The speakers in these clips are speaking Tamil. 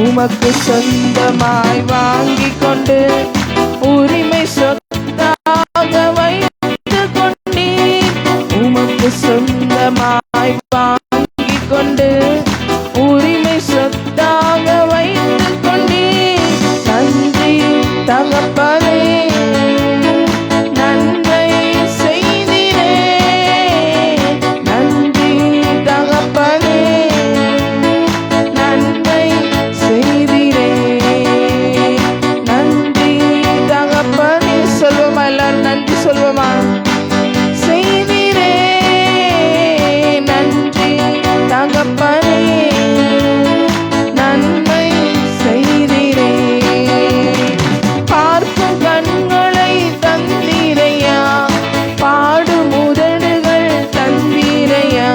உமக்கு சொந்தமாய் வாங்கிக் கொண்டு உரிமை சொத்தாக வைத்துக் கொண்டீர். உமக்கு சொந்தமாய் வாங்கிக் கொண்டு உரிமை சொத்தாக வைத்துக் கொண்டீர். நன்றி தகப்பனே, நன்மை செய்திரே. நன்றி தகப்பனே, நன்மை செய்திரே. நன்றி தகப்பனே. சொல்வோமா எல்லாரும்? நன்றி சொல்வோமா? செய்திரே. நன்றி தகப்பனே, நன்மை செய்திரே. பார்க்கும் கண்களை தந்தீரையா, பாடும் உதடுகள் தந்தீரையா.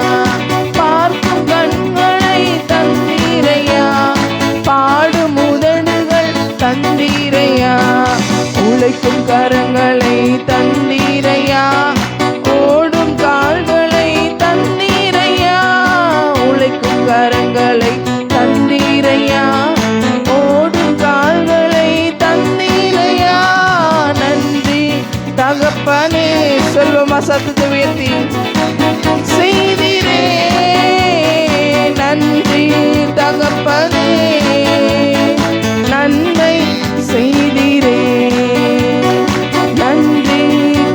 பார்க்கும் கண்களை தந்தீரையா, பாடும் உதடுகள் தந்தீரையா. உழைக்கும் கரங்களை தந்தீரையா, ஓடும் கால்களை தந்தீரையா. உழைக்கும் கரங்களை தந்தீரையா, ஓடும் கால்களை தந்தீரையா. நன்றி தகப்பனே. சொல்வோமா சத்தத்தை உயர்த்தி? செய்திரே. நன்றி தகப்பனே, நன்மை செய்திரே. நன்றி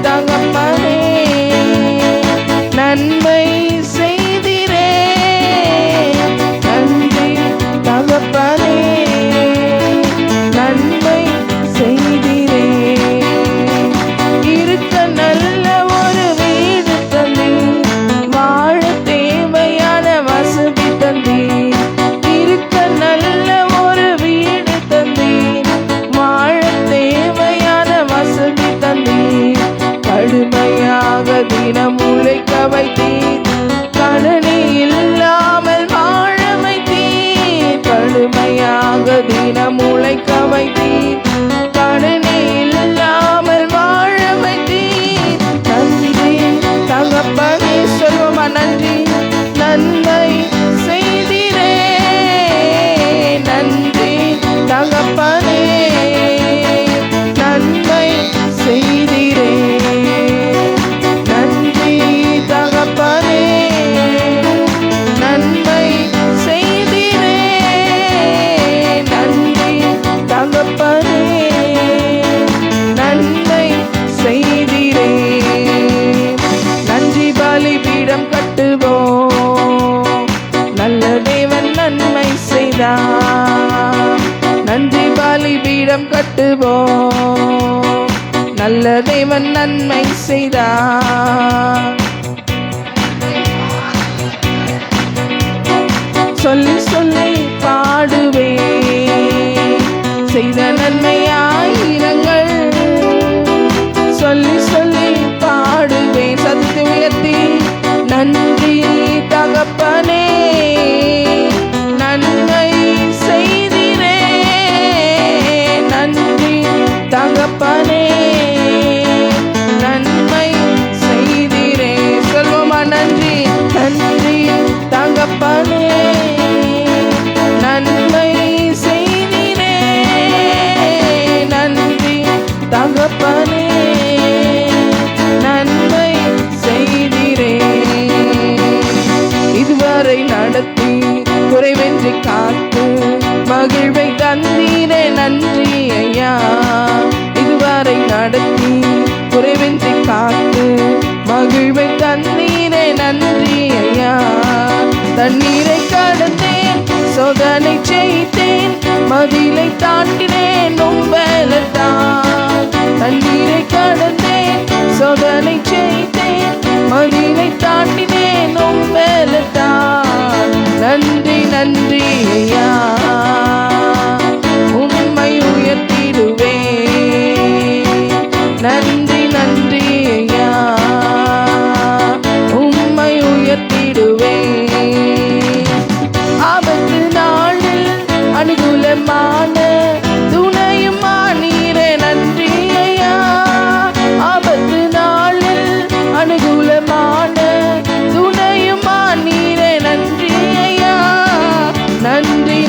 தகப்பனே, நன்மை செய்திரே. நன்றி தகப்பனே, நன்மை செய்திரே. இருக்க நல்ல ஒரு வீடு தந்தீர், வாழ தேவையான வசதி தந்தீர். இருக்க நல்ல ஒரு வீடு தந்தீர், வாழ தேவையான வசதி தந்தீர். கடுமையாக தினம் உழைக்க வைத்தீர், கடனே இல்லாமல் வாழ வைத்தீர். கடுமையாக தினம் உழைக்க வைத்தீர், கடனே இல்லாமல் வாழ வைத்தீர். நன்றி தகப்பனே. சொல்வோமா? நன்றி. நன்மை செய்திரே. நன்றி தகப்பனே, நன்மை செய்திரே. நன்றி தகப்பனே, நன்மை செய்திரே. நன்றி தகப்பனே, நன்மை செய்திரே. நன்றி பலிபீடம் கட்டுவோம், நல்ல தேவன் நன்மை செய்தார். நன்றி பலிபீடம் கட்டுவோம், நல்ல தேவன் நன்மை செய்தார். சொல்லி சொல்லி பாடுவே, செய்த நன்மை ஆயிரங்கள். சொல்லி சொல்லி பாடுவே, சத்தத்தை உயர்த்தி. நன்றி தகப்பனே, நன்மை செய்திரே. நன்றி தகப்பனே, நன்மை செய்திரே. சொல்வோமா? நன்றி. நன்றி தகப்பனே, நன்மை செய்திரே. நன்றி தகப்பனே, நன்மை செய்திரே. இதுவரை நடத்தி குறைவென்று காத்து மகிழ்வை தந்தீரே. நன்றி ஐயா. இதுவரை நடத்தி குறைவென்று காத்து மகிழ்வை தந்தீரே. நன்றி ஐயா. தண்ணீரை கடந்தேன், சோதனை செய்தேன், மதிலை தாண்டினேன் உம்பலத்தான். தண்ணீரை கடந்தேன், சோதனை செய்தேன், மதிலை தாண்டினேன் உம்பலத்தான். நன்றி நன்றி ஐயா, உம்மை உயர்த்திடுவே. நன்றி நன்றி ஐயா, உம்மை உயர்த்திடுவே. ஆபத்து நாளில் அனுகூலமான துணையும் ஆனீரே. நன்றி ஐயா. ஆபத்து நாளில் அனுகூலமான துணையும் ஆனீரே. நன்றி ஐயா. நன்றி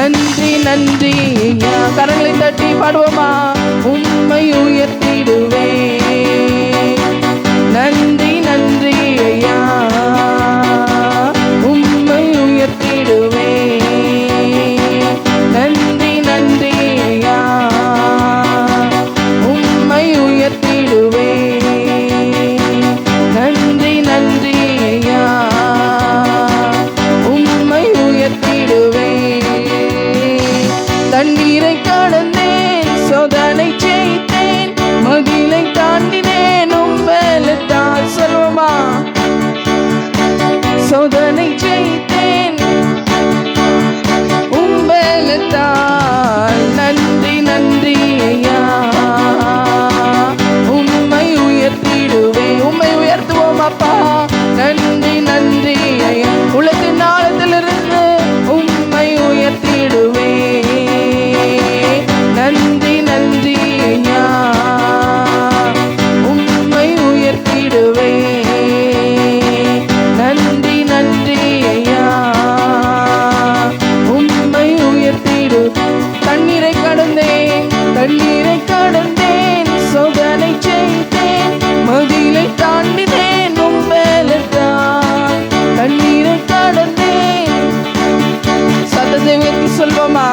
நன்றி நன்றி ஐயா. கரங்களை தட்டி பாடுவோமா? உம்மை உயர்த்திடுவே. நன்றி நன்றி ஐயா, உம்மை உயர்த்திடுவே. நன்றி நன்றி ஐயா, உம்மை உயர்த்திடுவே. நன்றி நன்றி ஐயா, உம்மை உயர்த்திடுவே. தண்ணீரை கடந்தேன், சோதனை ஜெயித்தேன், மதிலை தாண்டினேன் உம்பலத்தால். சொல்லுமா? சோதனை ஜெயித்தேன் உம்பலத்தால். நன்றி நன்றி ஐயா, உம்மை உயர்த்திடுவே. உம்மை உயர்த்துவோம் அப்பா. நன்றி நன்றி ஐயா, உலகின் ஆழத்திலிருந்து உம்மை உயர்த்திடுவே. நன்றி நன்றி ஐயா, உம்மை உயர்த்திடுவே. நன்றி நன்றி ஐயா, உம்மை உயர்த்திடு. தண்ணீரை கடந்தேன், தண்ணீரை கடந்தேன், சோதனை ஜெயித்தேன், மதிலை தாண்டினேன் உம்பலத்தால். தண்ணீரை கடந்தேன். சத்தத்தை உயர்த்தி சொல்வோமா?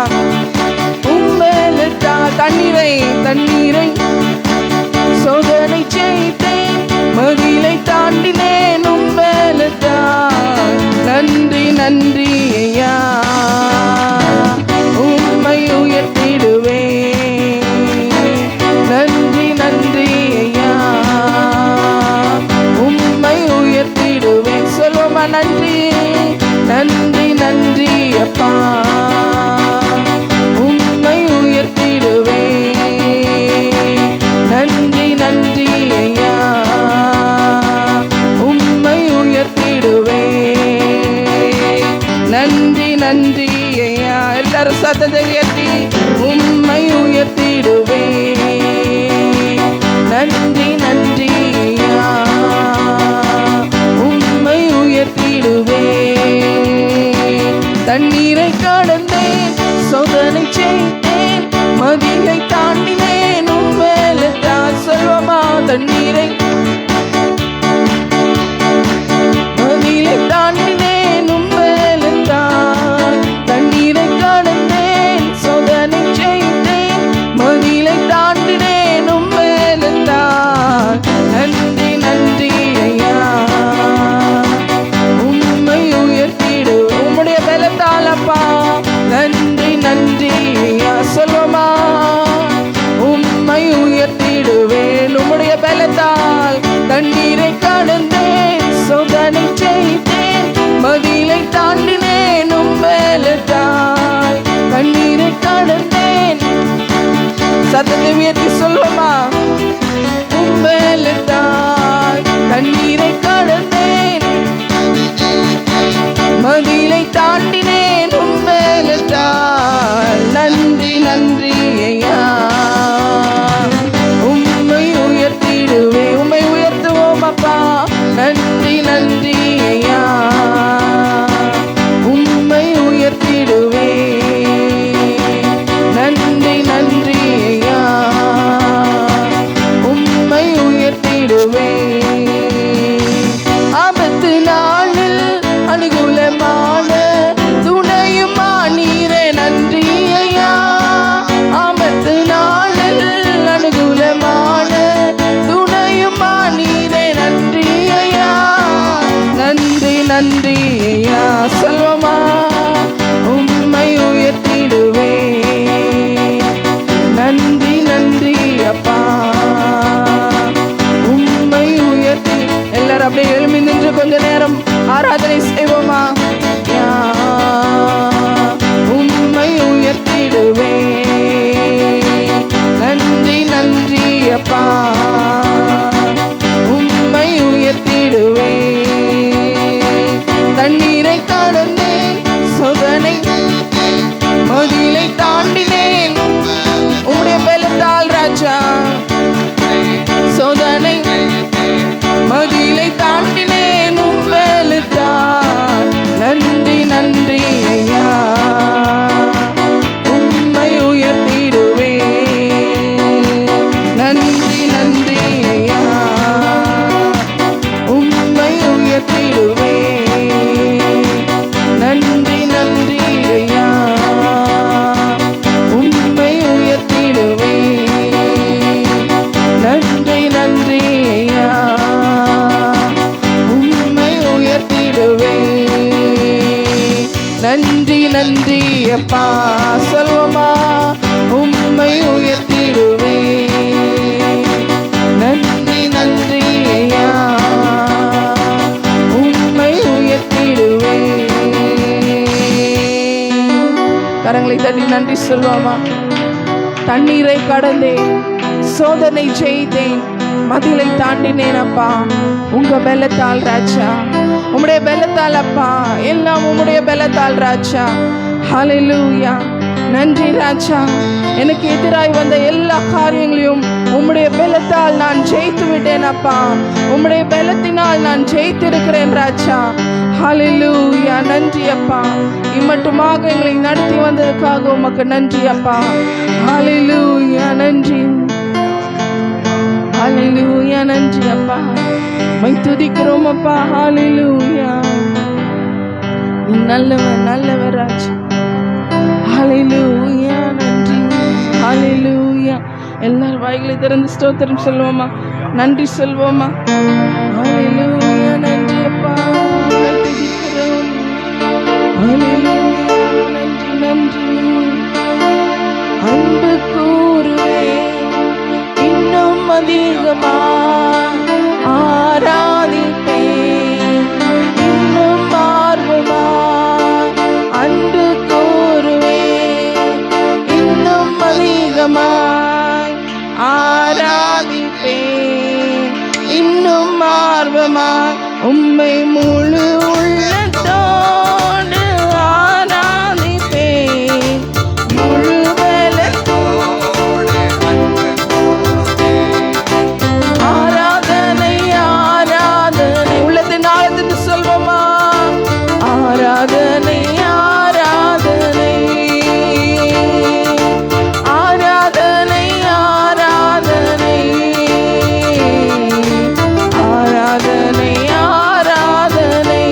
உம்பலத்தால். தண்ணீரை தண்ணீரை சோதனை ஜெயித்தேன், மதிலை தாண்டினேன் உம்பலத்தால். நன்றி நன்றி ஐயா, உம்மை உயர்த்திடுவே. நன்றி நன்றி ஐயா, உம்மை உயர்த்திடுவே. சொல்லுவோமா? நன்றி நன்றி நன்றி அப்பா, உம்மை உயர்த்திடுவே. நன்றி நன்றி ஐயா, உம்மை உயர்த்திடுவே. நன்றி நன்றி ஐயா. எல்லாரும் சத்தத்தை உயர்த்தி உம்மை உயர்த்திடுவே. நன்றி நன்றி ஐயா, உம்மை உயர்த்திடுவே. தண்ணீரை கடந்தேன், சோதனை ஜெயித்தேன், மதிலை தாண்டினேன் உம்பலத்தால். சொல்வோமா? தண்ணீரை மதிலை தாண்டினேன் உம்பலத்தால். தண்ணீரை கடந்தேன், சோதனை ஜெயித்தேன், மதிலை தாண்டினேன் உம்பலத்தால். நன்றி நன்றி ஐயா, உம்மை உயர்த்திடு. உம்முடைய பலத்தால் அப்பா. நன்றி நன்றி ஐயா. சொல்வோமா? உம்மை உயர்த்திடுவேன். உம்முடைய பலத்தால். தண்ணீரை கடந்தேன், சோதனை ஜெயித்தேன், மதிலை தாண்டினேன் உம்பலத்தால். தண்ணீரை கடந்தேன். சத்தத்தை உயர்த்தி சொல்வோமா? உம்பலத்தால். தண்ணீரை கடந்தேன், மதிலை தாண்டினேன் உம்பலத்தால். நன்றி நன்றி ஐயா, உம்மை உயர்த்திடுவே. உம்மை உயர்த்துவோம் அப்பா. நன்றி நன்றி ஐயா, உம்மை உயர்த்திடுவே. நன்றி நன்றி ஐயா, உம்மை உயர்த்திடுவே. ஆபத்து நாளில் அனுகூலமான துணையுமா நீரே. நன்றி ஐயா. ஆபத்து நாளில் அனுகூலமான துணையுமா நீரே. நன்றி ஐயா. நன்றி நன்றி ஐயா. சொல்வோமா? உம்மை உயர்த்திடுவே. நன்றி நன்றி அப்பா, உம்மை உயர்த்தி. எல்லாரும் அப்படியே எழும்பி நின்று கொஞ்ச நேரம் ஆராதனை செய்வோமா? நன்றி நன்றி அப்பா சொல்வோமா, உம்மை உயர்த்திடுவே. நன்றி நன்றி ஐயா, உம்மை உயர்த்திடுவே. கரங்களை தட்டி நன்றி சொல்வோமா. தண்ணீரை கடந்தேன், சோதனை செய்தேன், மதிலை தாண்டினேன் அப்பா, உங்க பலத்தால் ராஜா, உம்முடைய பலத்தால் அப்பா, எல்லாம் உம்முடைய பலத்தால் ராஜா. ஹல்லேலூயா. நன்றி ராஜா. எனக்கு எதிராய் வந்த எல்லா காரியங்களையும் உம்முடைய பலத்தால் நான் ஜெயித்து விட்டேன் அப்பா, உம்முடைய பலத்தினால் நான் ஜெயித்திருக்கிறேன் ராஜா. ஹல்லேலூயா. நன்றி அப்பா, இம்மட்டுமாக எங்களை நடத்தி வந்ததுக்காக உமக்கு நன்றி அப்பா. ஹல்லேலூயா. நன்றி, ஹல்லேலூயா. நன்றி அப்பா, உம்மை துதிக்கிறோம் அப்பா. ஹல்லேலூயா. நீ நல்லவர், நல்லவர் ராஜா. ஹல்லேலூயா. நன்றி. ஹல்லேலூயா. எல்லாரும் வாய்களை திறந்து ஸ்தோத்திரம் சொல்வோமா, நன்றி சொல்வோமா. ஹல்லேலூயா. நன்றி அப்பா, துதிக்கிறோம். ஹல்லேலூயா. நன்றி நன்றி. அன்பு கூறுவே இன்னும் அதிகமா, ஆராதிப்பே இன்னும் ஆர்வமா. அன்பு கூறுவே இன்னும் அதிகமாய், ஆராதிப்பே இன்னும் ஆர்வமா. உம்மை முழு உள்ளத்தோடு ஆராதிப்பே, முழு பலத்தோடு. ஆராதனை ஆராதனை, உள்ளத்தின் ஆழத்திற்கு சொல்வோமா. ஆராதனை ஆராதனை, ஆராதனை ஆராதனை, ஆராதனை ஆராதனை.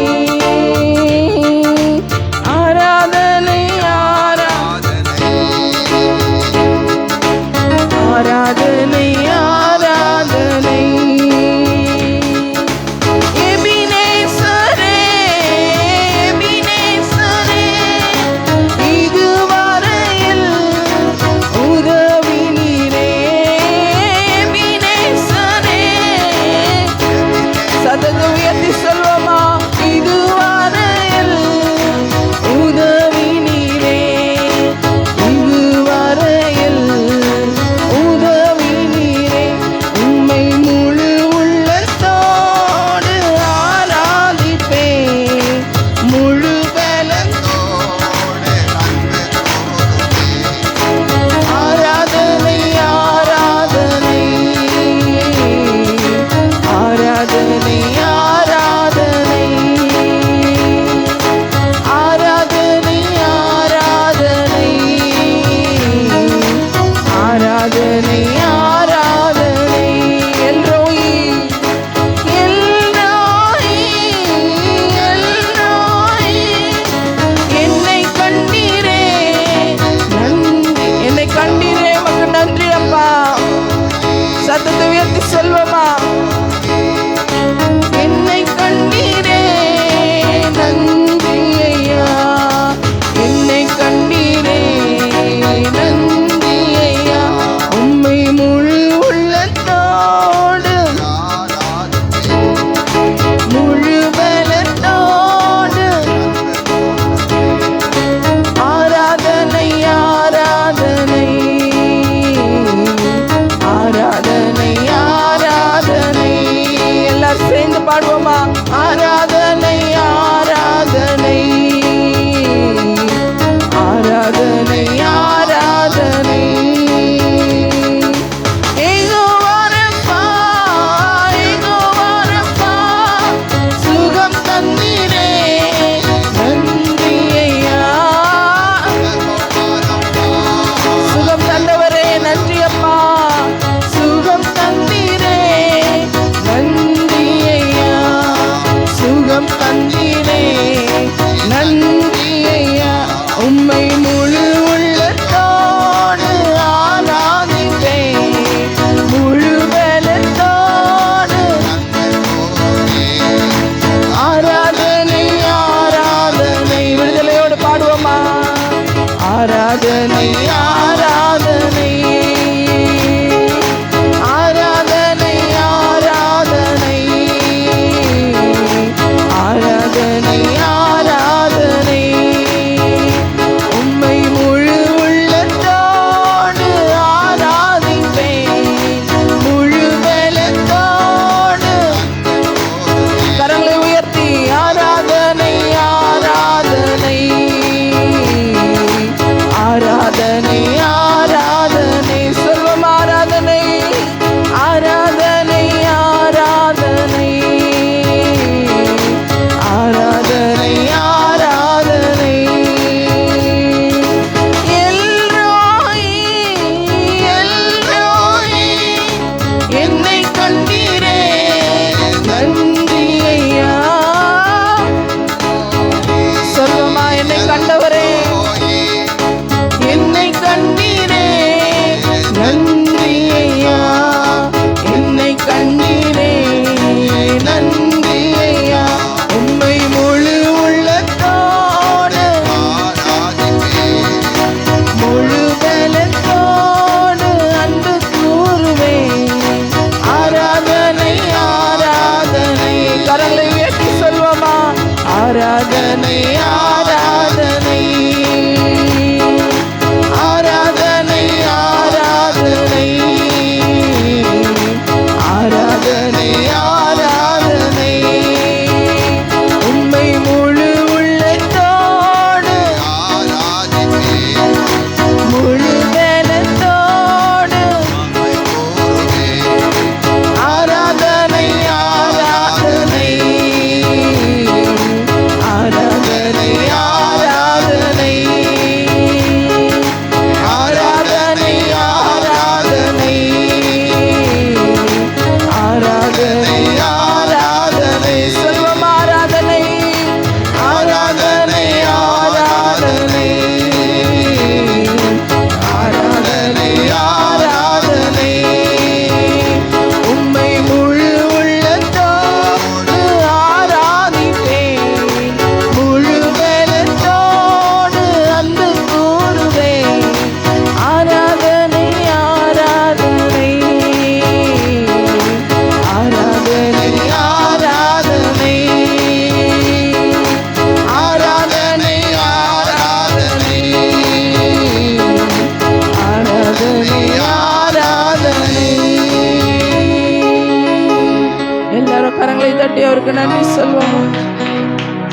அவருக்கு நன்றி சொல்வோம்.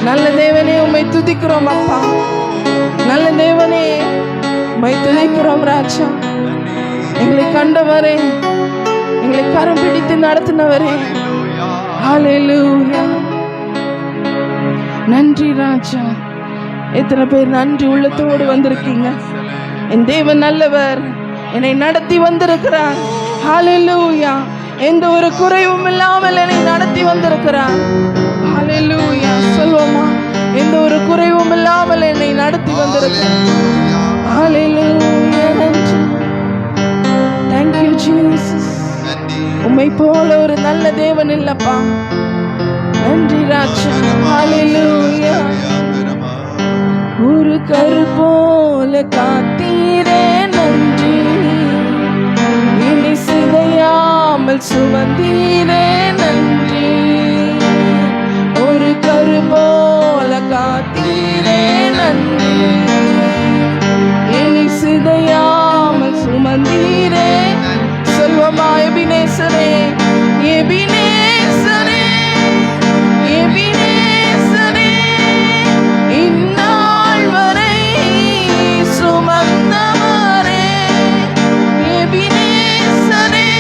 நல்ல தேவனே உம்மை துதிக்கிறோம் அப்பா. நல்ல தேவனே உம்மை துதிக்கிறோம் ராஜா. எங்களை கண்டவரே, எங்களை கரம் பிடித்து நடத்தினவரே, ஹல்லேலூயா. நன்றி ராஜா. எத்தனை பேர் நன்றி உள்ளத்தோடு வந்திருக்கீங்க. என் தேவன் நல்லவர், என்னை நடத்தி வந்திருக்கிறார். ஹல்லேலூயா. எந்த ஒரு குறைவும் இல்லாமல் என்னை நடத்தி வந்திருக்கிறார். ஹல்லேலூயா. சொல்வோமா? எந்த ஒரு குறைவும் இல்லாமல் என்னை நடத்தி வந்திருக்கிறார். ஹல்லேலூயா. நன்றி. Thank you Jesus. உம்மை போல ஒரு நல்ல தேவன் இல்லப்பா. நன்றி ராஜா. ஹல்லேலூயா. ஒரு கரு போல காத்தீரே நன்றி, இனி சிதையாமல் சுமந்தீரே நன்றி. ஒரு கரு போல காத்தீரே நன்றி, இனி சிதையாமல் சுமந்தீரே. சொல்வமா? எபினேசரே, எபினேசரே, எபினேசரே, இந்நாள் வரை சுமந்தவரே. எபினேசரே,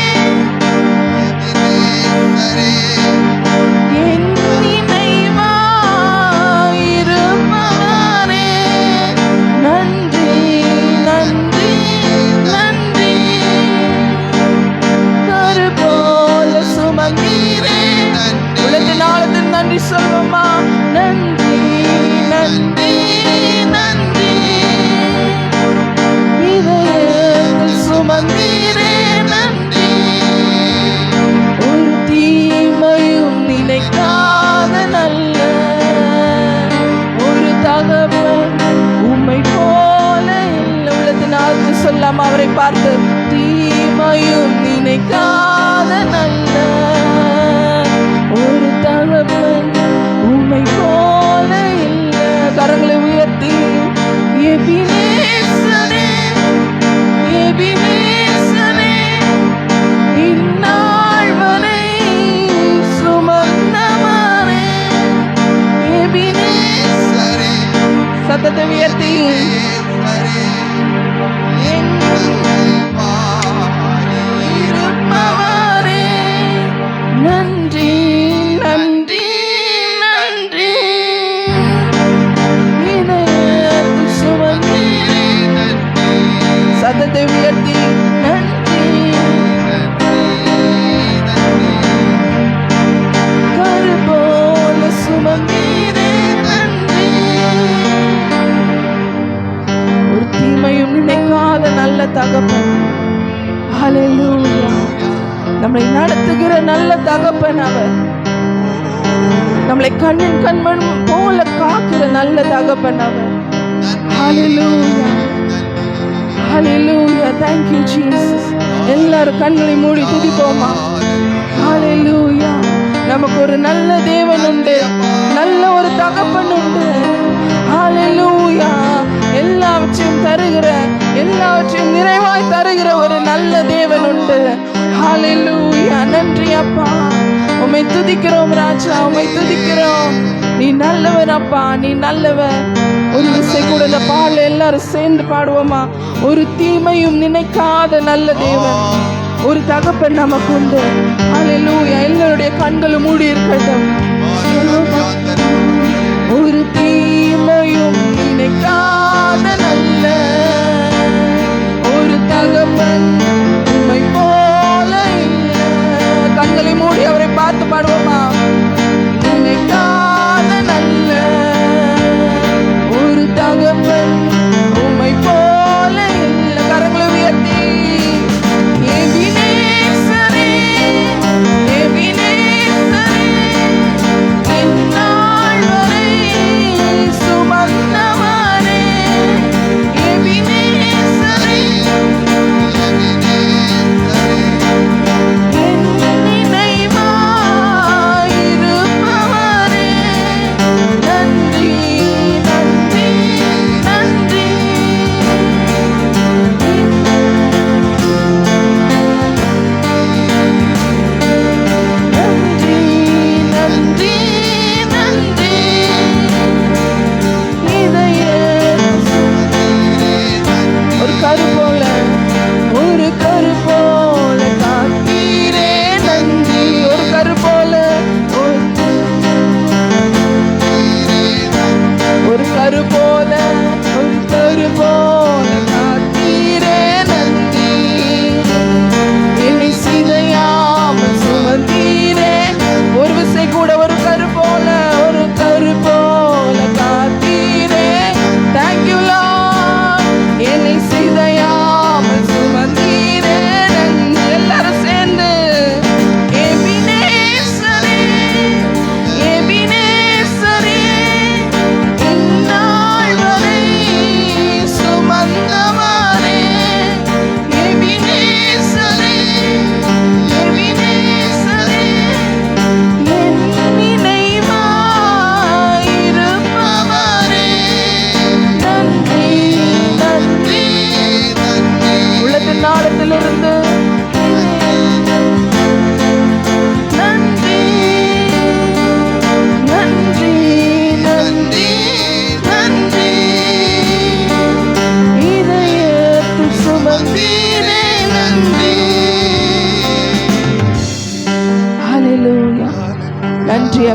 என் நினைவாயிருப்பவரே. நன்றி, நன்றி, நன்றி. கரு போல சுமந்தீரே. உலகத்தின் ஆழத்தில் நன்றி சொல்வோமா? நன்றி, நன்றி, நன்றி. இதயத்தில் சுமந்தீரே நன்றி. ஒரு தீமையும் நினைக்காத நல்ல ஒரு தகவல் உம்மை போல இல்லை. உள்ளத்தின் ஆழத்தில் சொல்லாம அவரை பார்த்து, தீமையும் நினைக்காத நல்ல ஒரு தகவல் உம்மை போல இல்லை. கரங்களை உயர்த்தி, எபினேசரே, எபினேசரே, இந்நாள் வரை சுமந்தவரே. எபினேசரே. சத்தத்தை உயர்த்தி, இருப்பவரே. நன்றி, நன்றி, நன்றி. இதயத்தில் சுமந்தீரே. சத்தத்தை உயர்த்தி, நன்றி. கரு போல சுமந்தீரே நன்றி. ஒரு தீமையும் நினைக்காத நல்ல தகப்பன். ஹல்லேலூயா. நம்மளை நடத்துகிற நல்ல தகப்பன் அவர். நம்மளை கண்ணின் கண்மண் போல காக்கிற நல்ல தகப்பன் அவர். ஹல்லேலூயா, ஹல்லேலூயா. Thank you Jesus. எல்லாரும் கண்களை மூடி துதிப்போமா? ஹல்லேலூயா. நமக்கு ஒரு நல்ல தேவன் உண்டு, நல்ல ஒரு தகப்பன் உண்டு. ஹல்லேலூயா. எல்லாவற்றையும் தருகிற, எல்லாவற்றையும் நிறைவாய் தருகிற ஒரு நல்ல தேவன் உண்டு. ஹல்லேலூயா. நன்றி அப்பா. உம்மை துதிக்கிறோம் ராஜா, உம்மை துதிக்கிறோம். நீ நல்லவர் அப்பா, நீ நல்லவர். ஒரு இசை கூட இந்த பாடல எல்லாரும் சேர்ந்து பாடுவோமா? ஒரு தீமையும் நினைக்காத நல்ல தேவன், ஒரு தகப்பன் நமக்கு உண்டு. ஹல்லேலூயா. எல்லாருடைய கண்களும் மூடி இருக்கட்டும். ஒரு தீமையும் நினைக்காத நல்ல ஒரு தகப்பன் உம்மை போல இல்லை. கண்களை மூடி அவரை பார்த்து பாடுவோமா? நினைக்காத நல்ல ஒரு தகப்பன் உம்மை போல இல்லை. கரங்களை உயர்த்தி, எபினேசரே, எபினேசரே, இந்நாள்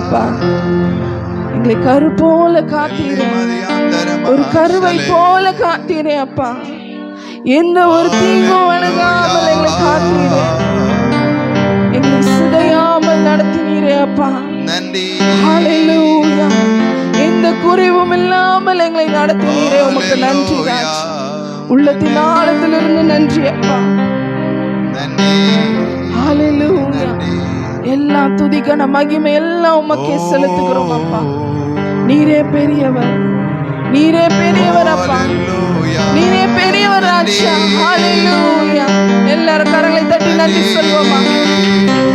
அப்பா. எங்களை கரு போல காத்தீரே, ஒரு கருவை போல காத்தீரே அப்பா. எந்த ஒரு தீங்கும் அணுகாமல் எங்களை காத்தீரே, எங்களை சிதையாமல் நடத்தினீரே அப்பா. ஹல்லேலூயா. எந்த குறைவும் இல்லாமல் எங்களை நடத்தினீரே, உமக்கு நன்றி ராஜா. உள்ளத்தின் ஆழத்திலிருந்து நன்றி அப்பா. ஹல்லேலூயா. எல்லா துதிக்கான மகிமை எல்லாம் உமக்கே செலுத்துகிறோம் அப்பா. நீரே பெரியவர், நீரே பெரியவர் அப்பா, நீரே பெரியவர் ராஜா. ஹல்லேலூயா. எல்லாரும் கரங்களை தட்டி நன்றி சொல்வோமா?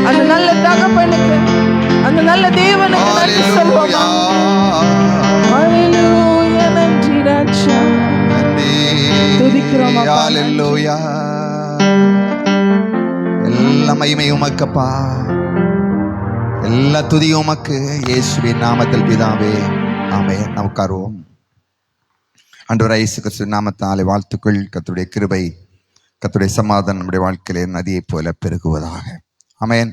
அந்த நல்ல தகப்பனுக்கு, அந்த நல்ல தேவனுக்கு நன்றி சொல்வோமா? ஹல்லேலூயா. நன்றி ராஜா, துதிக்கிறோம் அப்பா. ஹல்லேலூயா. எல்லா மகிமையும் உமக்குப்பா, எல்லா துதியும் உமக்கு, இயேசுவின் நாமத்தில் பிதாவே, ஆமென். நாம் உட்காருவோம். ஆண்டவராகிய இயேசு கிறிஸ்துவின் நாமத்தாலே வாழ்த்துக்கள். கர்த்தருடைய கிருபை, கர்த்தருடைய சமாதானம் நம்முடைய வாழ்க்கையிலே நதியைப் போல பெருகுவதாக. ஆமென்.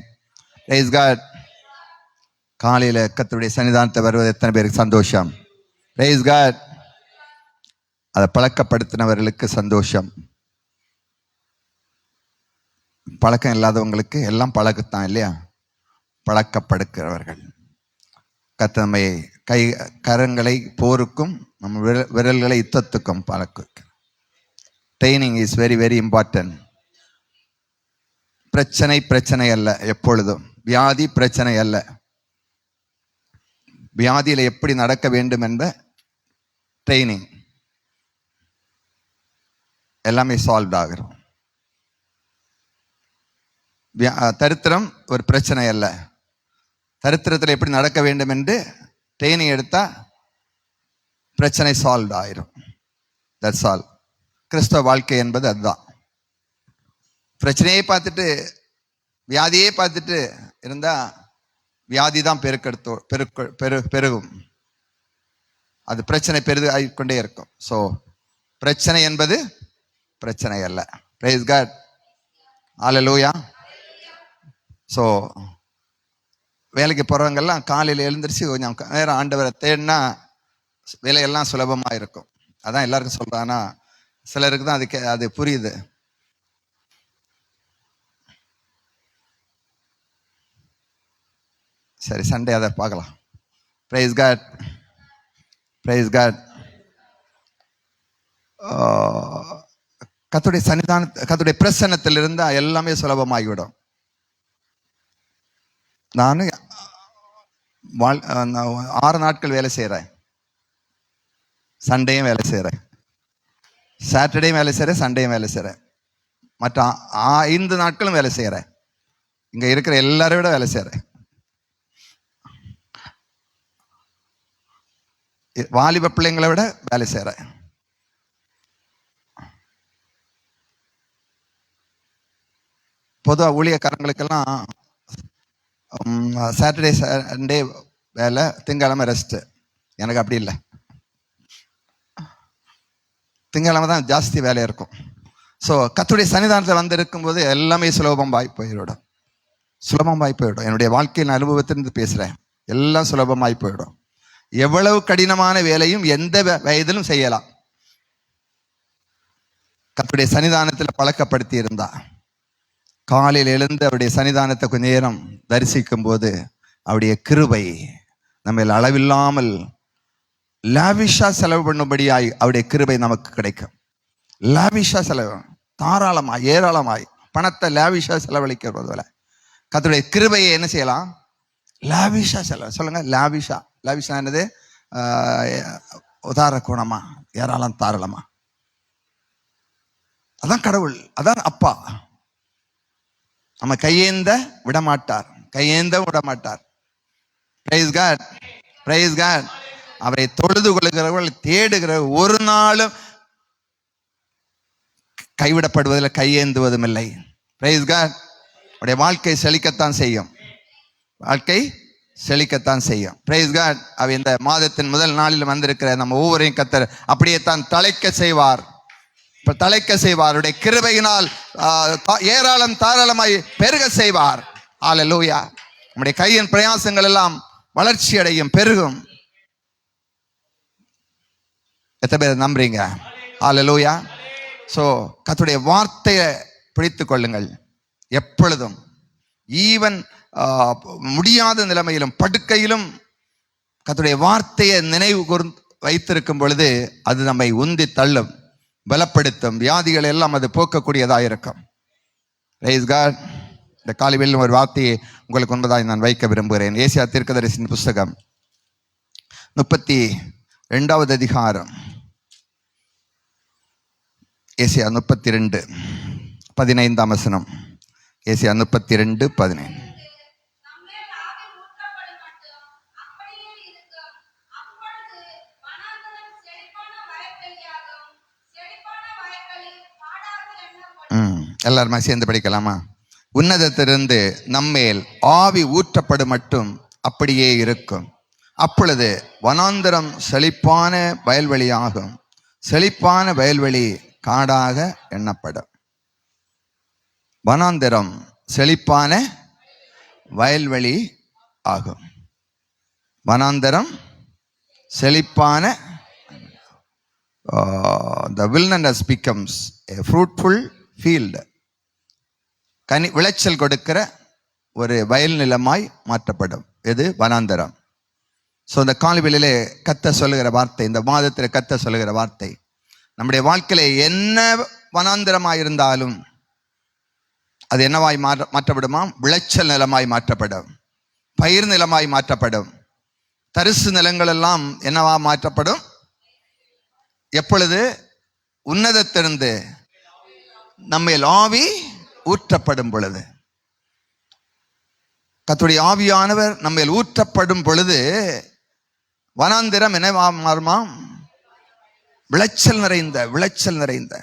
Price God. காலையில கர்த்தருடைய சன்னிதானத்தை வருவது எத்தனை பேருக்கு சந்தோஷம்? Praise God. அதை பழக்கப்படுத்தினவர்களுக்கு சந்தோஷம். பழக்கம் இல்லாதவங்களுக்கு எல்லாம் பழக்கத்தான் இல்லையா? பழக்கப்படுக்கிறவர்கள். கர்த்தர் நம்மை கரங்களை போருக்கும் நம்ம விரல்களை யுத்தத்துக்கும் பழக்க. Training is very very important. பிரச்சனை அல்ல, எப்பொழுதும் வியாதி பிரச்சனை அல்ல. வியாதியில் எப்படி நடக்க வேண்டும் என்ற ட்ரைனிங் எல்லாமே சால்வ் ஆகிறோம். தரித்திரம் ஒரு பிரச்சனை அல்ல. தரித்திரத்தில் எப்படி நடக்க வேண்டும் என்று ட்ரைனிங் எடுத்தா பிரச்சனை சால்வ் ஆயிரும். That's all. கிறிஸ்தவ வாழ்க்கை என்பது அதுதான். பிரச்சனையே பார்த்துட்டு வியாதியே பார்த்துட்டு இருந்தா வியாதி தான் பெருகும். அது பிரச்சனை ஆகிக்கொண்டே இருக்கும். ஸோ பிரச்சனை என்பது பிரச்சனை அல்ல. Price God. ஹல்லேலூயா. ஸோ வேலைக்கு போகிறவங்கெல்லாம் காலையில் எழுந்திரிச்சு கொஞ்சம் நேரம் ஆண்டவரை தேடினா வேலையெல்லாம் சுலபமாக இருக்கும். அதான் எல்லாருக்கும் சொல்கிறான்னா, சிலருக்கு தான் அது புரியுது. சரி, சண்டே அதை பார்க்கலாம். Praise God, praise God. கர்த்தருடைய சன்னிதான, கர்த்தருடைய பிரசன்னத்தில் இருந்தால் எல்லாமே சுலபமாகிவிடும். நான் 6 நாட்கள் வேலை செய்கிறேன். சண்டேயும் வேலை செய்கிறேன், சாட்டர்டேயும் வேலை செய்கிறேன், சண்டேயும் வேலை செய்கிறேன். மற்ற 5 நாட்களும் வேலை செய்கிறேன். இங்கே இருக்கிற எல்லாரை விட வேலை செய்கிறேன். வாலிப பிள்ளைங்களை விட வேலை செய்கிறேன். பொதுவாக ஊழியக்காரங்களுக்கெல்லாம் சாட்டர்டே சண்டே வேலை, திங்கக்கிழமை ரெஸ்ட்டு. எனக்கு அப்படி இல்லை. திங்கக்கிழமை தான் ஜாஸ்தி வேலை இருக்கும். ஸோ கர்த்தருடைய சன்னிதானத்தில் வந்து இருக்கும்போது எல்லாமே சுலபமாய் போயிடும். என்னுடைய வாழ்க்கையின் அனுபவத்திலிருந்து பேசுகிறேன். எல்லாம் சுலபமாய் போயிடும். எவ்வளவு கடினமான வேலையும் எந்த வயதிலும் செய்யலாம். கர்த்தருடைய சன்னிதானத்தில் பழக்கப்படுத்தி இருந்தா, காலையில் எழுந்து அவருடைய சன்னிதானத்தை கொஞ்ச நேரம் தரிசிக்கும் போது அவருடைய கிருபை நம்ம அளவில்லாமல் லாவிஷா செலவு பண்ணும்படியாய் அவருடைய கிருபை நமக்கு கிடைக்கும். லாவிஷா செலவு, தாராளமாய் ஏராளமாய் பணத்தை லாவிஷா செலவழிக்கிறது போல கர்த்தருடைய கிருபையை என்ன செய்யலாம்? லாவிஷா செலவு. சொல்லுங்க, லாவிஷா. லாவிஷா என்னது? உதார குணமா, ஏராளம் தாராளமா. அதான் கடவுள், அதான் அப்பா. நம்ம கையேந்த விடமாட்டார். Praise God, praise God. அவரை தொழுது கொள்கிறவர்கள், தேடுகிற ஒரு நாளும் கைவிடப்படுவதில் கையேந்துவதும் இல்லை. Praise God. அவருடைய வாழ்க்கை செழிக்கத்தான் செய்யும். Praise God. அவ இந்த மாதத்தின் முதல் நாளில் வந்திருக்கிற நம்ம ஒவ்வொருவரையும் கர்த்தர் அப்படியே தான் தலைக்க செய்வார். அவருடைய கிருபையினால் ஏராளம் தாராளமாய் பெருக செய்வார். ஹல்லேலூயா. நம்முடைய கையின் பிரயாசங்கள் எல்லாம் வளர்ச்சி அடையும், பெருகும். எத்தனை பேர் நம்புறீங்க? ஹல்லேலூயா. ஸோ கர்த்தருடைய வார்த்தையை பிடித்து கொள்ளுங்கள் எப்பொழுதும். ஈவன் முடியாத நிலைமையிலும் படுக்கையிலும் கர்த்தருடைய வார்த்தையை நினைவு வைத்திருக்கும் பொழுது அது நம்மை உந்தி தள்ளும், பலப்படுத்தும், வியாதிகள் எல்லாம் அது போக்கக்கூடியதாக இருக்கும். Praise God. இந்த காலையில் ஒரு வார்த்தையை உங்களுக்கு முன்பதாக நான் வைக்க விரும்புகிறேன். ஏசாயா தீர்க்கதரிசியின் புஸ்தகம் 32வது அதிகாரம், ஏசாயா 32:15 வசனம். ஏசாயா 32:15. எல்லாருமா சேர்ந்து படிக்கலாமா? உன்னதத்திலிருந்து நம்மேல் ஆவி ஊற்றப்படும் மட்டும் அப்படியே இருக்கும். அப்பொழுது வனாந்தரம் செழிப்பான வயல்வெளியாகும், செழிப்பான வயல்வெளி காடாக எண்ணப்படும். வனாந்தரம் செழிப்பான வயல்வெளி ஆகும். வனாந்தரம் செழிப்பான, the wilderness becomes a fruitful field. விளைச்சல் கொடுக்கிற ஒரு வயல் நிலமாய் மாற்றப்படும். இது வனாந்தரம். ஸோ இந்த காலைவெளியிலே கர்த்தர் சொல்லுகிற வார்த்தை, இந்த மாதத்தில் கர்த்தர் சொல்லுகிற வார்த்தை, நம்முடைய வாழ்க்கையில என்ன வனாந்தரமாய் இருந்தாலும் அது என்னவாய் மாற்றப்படுமா? விளைச்சல் நிலமாய் மாற்றப்படும், பயிர் நிலமாய் மாற்றப்படும். தரிசு நிலங்கள் எல்லாம் என்னவா மாற்றப்படும்? எப்பொழுது? உன்னதத்திலிருந்து நம்மேல் ஆவி ஊற்றப்படும் பொழுது. கர்த்தருடைய ஆவியானவர் நம்மேல் ஊற்றப்படும் பொழுது வனாந்திரம் என்னவா மாறுமா? விளைச்சல் நிறைந்த, விளைச்சல் நிறைந்த,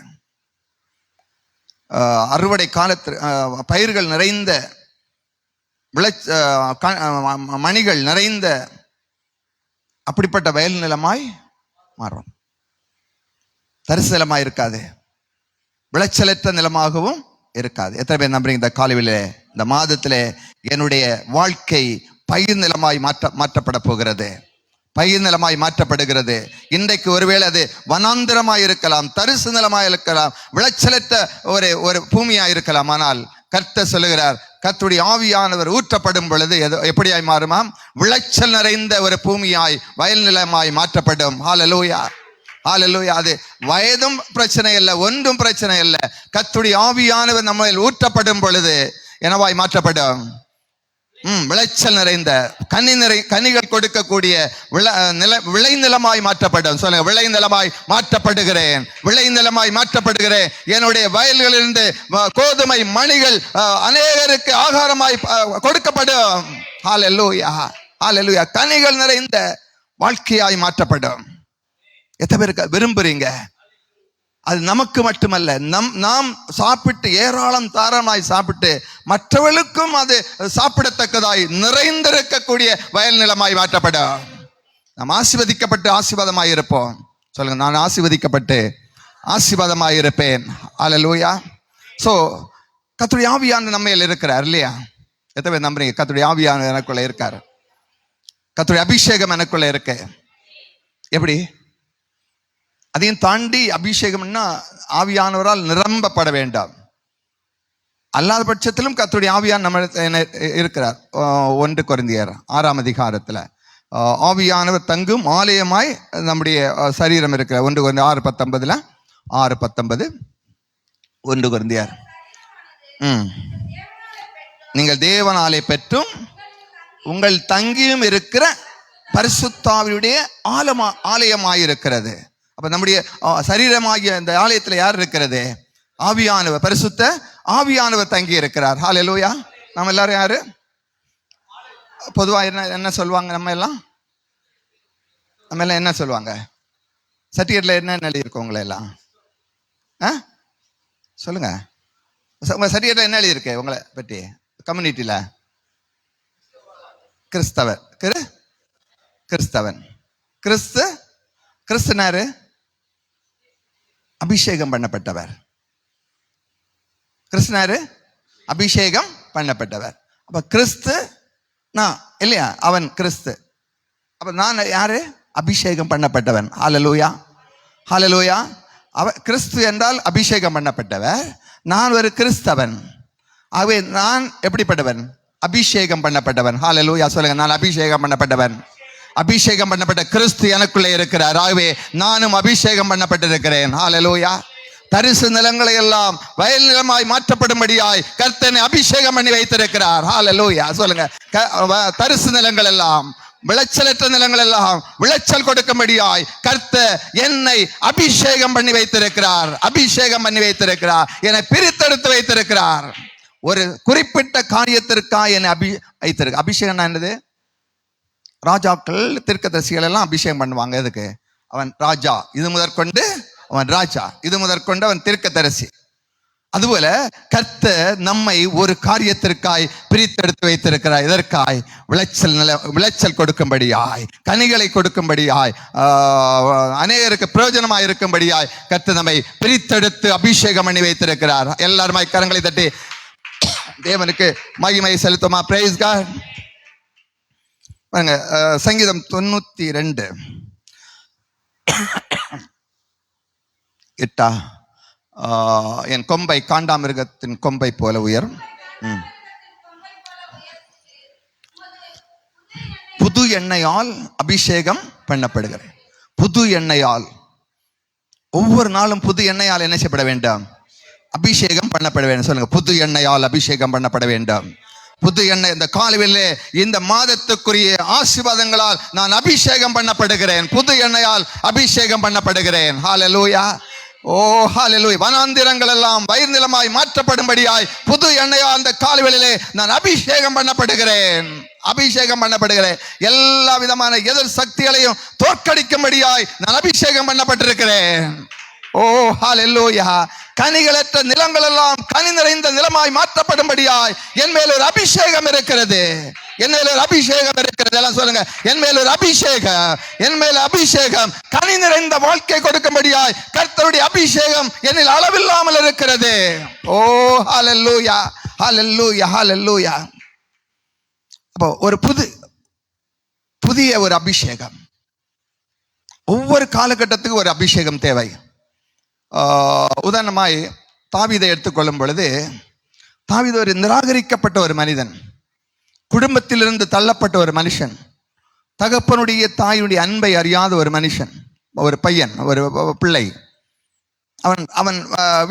அறுவடை காலத்தில் பயிர்கள் நிறைந்த, மணிகள் நிறைந்த அப்படிப்பட்ட வயல் நிலமாய் மாறும். தரிசு நிலமாய் இருக்காது, விளைச்சலற்ற நிலமாகவும் இருக்காது. எத்தனை பேர் நம்புறீங்க? இந்த காலையிலே, இந்த மாதத்திலே என்னுடைய வாழ்க்கை பயிர் நிலமாய் மாற்றப்பட போகிறது, பயிர் நிலமாய் மாற்றப்படுகிறது. இன்றைக்கு ஒருவேளை அது வனாந்திரமாய் இருக்கலாம், தரிசு நிலமாய் இருக்கலாம், விளைச்சலற்ற ஒரு பூமியாய் இருக்கலாம். ஆனால் கர்த்தர் சொல்லுகிறார், கர்த்தருடைய ஆவியானவர் ஊற்றப்படும் பொழுது எப்படியாய் மாறுமாம்? விளைச்சல் நிறைந்த ஒரு பூமியாய், வயல் நிலமாய் மாற்றப்படும். ஹல்லேலூயா, ஹல்லேலூயா. அது வயதும் பிரச்சனை இல்லை, ஒன்றும் பிரச்சனை இல்லை. கர்த்தருடைய ஆவியானவர் நம்ம ஊற்றப்படும் பொழுது என்னவாய் மாற்றப்படும்? விளைச்சல் நிறைந்த, கனிகள் கொடுக்கக்கூடிய விளை நிலமாய் மாற்றப்படும். சொல்லுங்க, விளை நிலமாய் மாற்றப்படுகிறேன், விளை நிலமாய் மாற்றப்படுகிறேன். என்னுடைய வயல்களிலிருந்து கோதுமை மணிகள் அநேகருக்கு ஆகாரமாய் கொடுக்கப்படும். ஹல்லேலூயா, ஹல்லேலூயா. கனிகள் நிறைந்த வாழ்க்கையாய் மாற்றப்படும். எத்தனை பேருக்கு விரும்புறீங்க? அது நமக்கு மட்டுமல்ல, நாம் சாப்பிட்டு ஏராளம் தாராளமாய் சாப்பிட்டு மற்றவர்களுக்கும் அது சாப்பிடத்தக்கதாய் நிறைந்திருக்கக்கூடிய வயல் நிலமாய் மாற்றப்படும். நாம் ஆசீர்வதிக்கப்பட்டு ஆசீர்வாதமாய் இருப்போம். சொல்லுங்க, நான் ஆசீர்வதிக்கப்பட்டு ஆசீர்வாதமாய் இருப்பேன். ஹல்லேலூயா. ஸோ கர்த்தருடைய ஆவியானவர் நம்மையில் இருக்கிறார் இல்லையா? எத்தனை பேர் நம்புறீங்க? கர்த்தருடைய ஆவியானவர் எனக்குள்ள இருக்காரு, கர்த்தருடைய அபிஷேகம் எனக்குள்ள இருக்கு. எப்படி? அதையும் தாண்டி அபிஷேகம்னா ஆவியானவரால் நிரம்பப்பட வேண்டாம். அல்லாத பட்சத்திலும் கர்த்தருடைய ஆவியான் நம்ம இருக்கிறார். 1 கொரிந்தியர் 6ஆம் அதிகாரத்தில் ஆவியானவர் தங்கும் ஆலயமாய் நம்முடைய சரீரம் இருக்கிற 1 கொரிந்தியர் 6:19 6:19 1 கொரிந்தியர். நீங்கள் தேவனாலே பெற்றும் உங்கள் தங்கியும் இருக்கிற பரிசுத்தாவியுடைய ஆலயமாயிருக்கிறது. அப்ப நம்முடைய சரீரமாகிய இந்த ஆலயத்தில் யார் இருக்கிறது? ஆவியானவர், பரிசுத்த ஆவியானவர் தங்கி இருக்கிறார். ஹல்லேலூயா. நம்ம எல்லாரும் யாரு? பொதுவாக என்ன சொல்லுவாங்க? நம்ம எல்லாம் என்ன சொல்லுவாங்க? சர்டிஃபிகேட்ல என்ன எழுதியிருக்கோம்? உங்களை எல்லாம் சொல்லுங்க. உங்க சர்டிஃபிகேட்ல என்ன எழுதியிருக்கு உங்களை பற்றி? கம்யூனிட்டியில கிறிஸ்தவர், கிறிஸ்தவன், கிறிஸ்தனாரு அபிஷேகம் பண்ணப்பட்டவர். கிறிஸ்தனாரு அபிஷேகம் பண்ணப்பட்டவர். அப்ப கிறிஸ்து நான் இல்லையா? அவன் கிறிஸ்து. அப்ப நான் யாரு? அபிஷேகம் பண்ணப்பட்டவன். ஹல்லேலூயா, ஹல்லேலூயா. கிறிஸ்து என்றால் அபிஷேகம் பண்ணப்பட்டவர். நான் ஒரு கிறிஸ்தவன். ஆகவே நான் எப்படிப்பட்டவன்? அபிஷேகம் பண்ணப்பட்டவன். ஹல்லேலூயா சொல்லுங்க, நான் அபிஷேகம் பண்ணப்பட்டவன். அபிஷேகம் பண்ணப்பட்ட கிறிஸ்து எனக்குள்ளே இருக்கிறார். ஆகவே நானும் அபிஷேகம் பண்ணப்பட்டிருக்கிறேன். ஹல்லேலூயா. தரிசு நிலங்களை எல்லாம் வயல் நிலமாய் மாற்றப்படும்படியாய் கர்த்தனை அபிஷேகம் பண்ணி வைத்திருக்கிறார். ஹல்லேலூயா சொல்லுங்க. தரிசு நிலங்கள் எல்லாம், விளைச்சலற்ற நிலங்கள் எல்லாம் விளைச்சல் கொடுக்கும்படியாய் கர்த்தர் என்னை அபிஷேகம் பண்ணி வைத்திருக்கிறார். அபிஷேகம் பண்ணி வைத்திருக்கிறார். என்னை பிரித்தெடுத்து வைத்திருக்கிறார். ஒரு குறிப்பிட்ட காரியத்திற்காக என்னை வைத்திருக்க. அபிஷேகம் என்னது? ராஜாக்கள் தீர்க்கதரிசிகள் எல்லாம் அபிஷேகம் பண்ணுவாங்க. எதுக்கு? அவன் ராஜா, இது முதற்கொண்டு அவன் ராஜா, இது முதற்கொண்டு அவன் தீர்க்கதரிசி. அதுபோல கர்த்தர் நம்மை ஒரு காரியத்திற்காய் பிரித்தெடுத்து வைத்திருக்கிறார். எதற்காய்? விளைச்சல் கொடுக்கும்படியாய், கனிகளை கொடுக்கும்படியாய், அநேகருக்கு பிரயோஜனமாய் இருக்கும்படியாய் கர்த்தர் நம்மை பிரித்தெடுத்து அபிஷேகம் பண்ணி வைத்திருக்கிறார். எல்லாருமாய் கரங்களை தட்டி தேவனுக்கு மகிமை செலுத்துமா? Price God. பாருங்க, சங்கீதம் 92 8. என் கொம்பை காண்டாமிருகத்தின் கொம்பை போல உயரும். புது எண்ணெயால் அபிஷேகம் பண்ணப்படுகிறேன். புது எண்ணெயால், ஒவ்வொரு நாளும் புது எண்ணெயால் என்ன செய்யப்பட வேண்டும்? அபிஷேகம் பண்ணப்பட வேண்டும். சொல்லுங்க, புது எண்ணெயால் அபிஷேகம் பண்ணப்பட வேண்டும். புது எண்ணெய். இந்த காலையிலே இந்த மாதத்துக்குரிய ஆசீர்வாதங்களால் நான் அபிஷேகம் பண்ணப்படுகிறேன். புது எண்ணெயால் அபிஷேகம் பண்ணப்படுகிறேன். ஹல்லேலூயா, ஓ ஹல்லேலூயா. வனாந்திரங்கள் எல்லாம் வயல் நிலமாய் மாற்றப்படும்படியாய் புது எண்ணெயால் அந்த காலையிலே நான் அபிஷேகம் பண்ணப்படுகிறேன். அபிஷேகம் பண்ணப்படுகிறேன். எல்லா விதமான எதிர் சக்திகளையும் தோற்கடிக்கும்படியாய் நான் அபிஷேகம் பண்ணப்பட்டிருக்கிறேன். ஓ ஹல்லேலூயா. கனிகளற்ற நிலங்கள் எல்லாம் கனி நிறைந்த நிலமாய் மாற்றப்படும்படியாய் என் மேல் ஒரு அபிஷேகம் இருக்கிறது. என் மேல் ஒரு அபிஷேகம் இருக்கிறது. எல்லாம் சொல்லுங்க, என் மேல் ஒரு அபிஷேகம், என் மேல் அபிஷேகம். கனி நிறைந்த வாழ்க்கை கொடுக்கும்படியாய் கர்த்தருடைய அபிஷேகம் என்னில் அளவில்லாமல் இருக்கிறது. ஓ ஹல்லேலூயா, ஹல்லேலூயா, ஹல்லேலூயா. அப்போ ஒரு புதிய ஒரு அபிஷேகம். ஒவ்வொரு காலகட்டத்துக்கு ஒரு அபிஷேகம் தேவை. உதாரணமாய் தாவீதை எடுத்துக்கொள்ளும் பொழுது, தாவீது ஒரு நிராகரிக்கப்பட்ட ஒரு மனிதன், குடும்பத்திலிருந்து தள்ளப்பட்ட ஒரு மனுஷன், தகப்பனுடைய தாயுடைய அன்பை அறியாத ஒரு மனுஷன், ஒரு பையன், ஒரு பிள்ளை. அவன்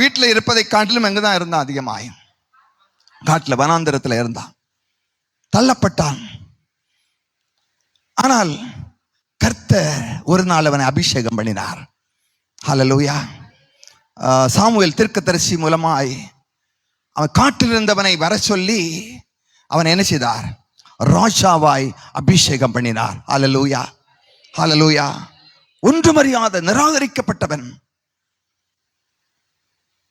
வீட்டில் இருப்பதை காட்டிலும் எங்குதான் இருந்தான்? அதிகமாய் காட்டில் வனாந்திரத்தில் இருந்தான், தள்ளப்பட்டான். ஆனால் கர்த்தர் ஒரு நாள் அவனை அபிஷேகம் பண்ணினார். ஹல்லேலூயா. சாமுவேல் தீர்க்கதரிசி மூலமாய் அவன் காட்டில் இருந்தவனை வர சொல்லி அவன் என்ன செய்தார்? ராஜாவாய் அபிஷேகம் பண்ணினார். ஹல்லேலூயா, ஹல்லேலூயா. ஒன்றுமறியாத நிராகரிக்கப்பட்டவன்,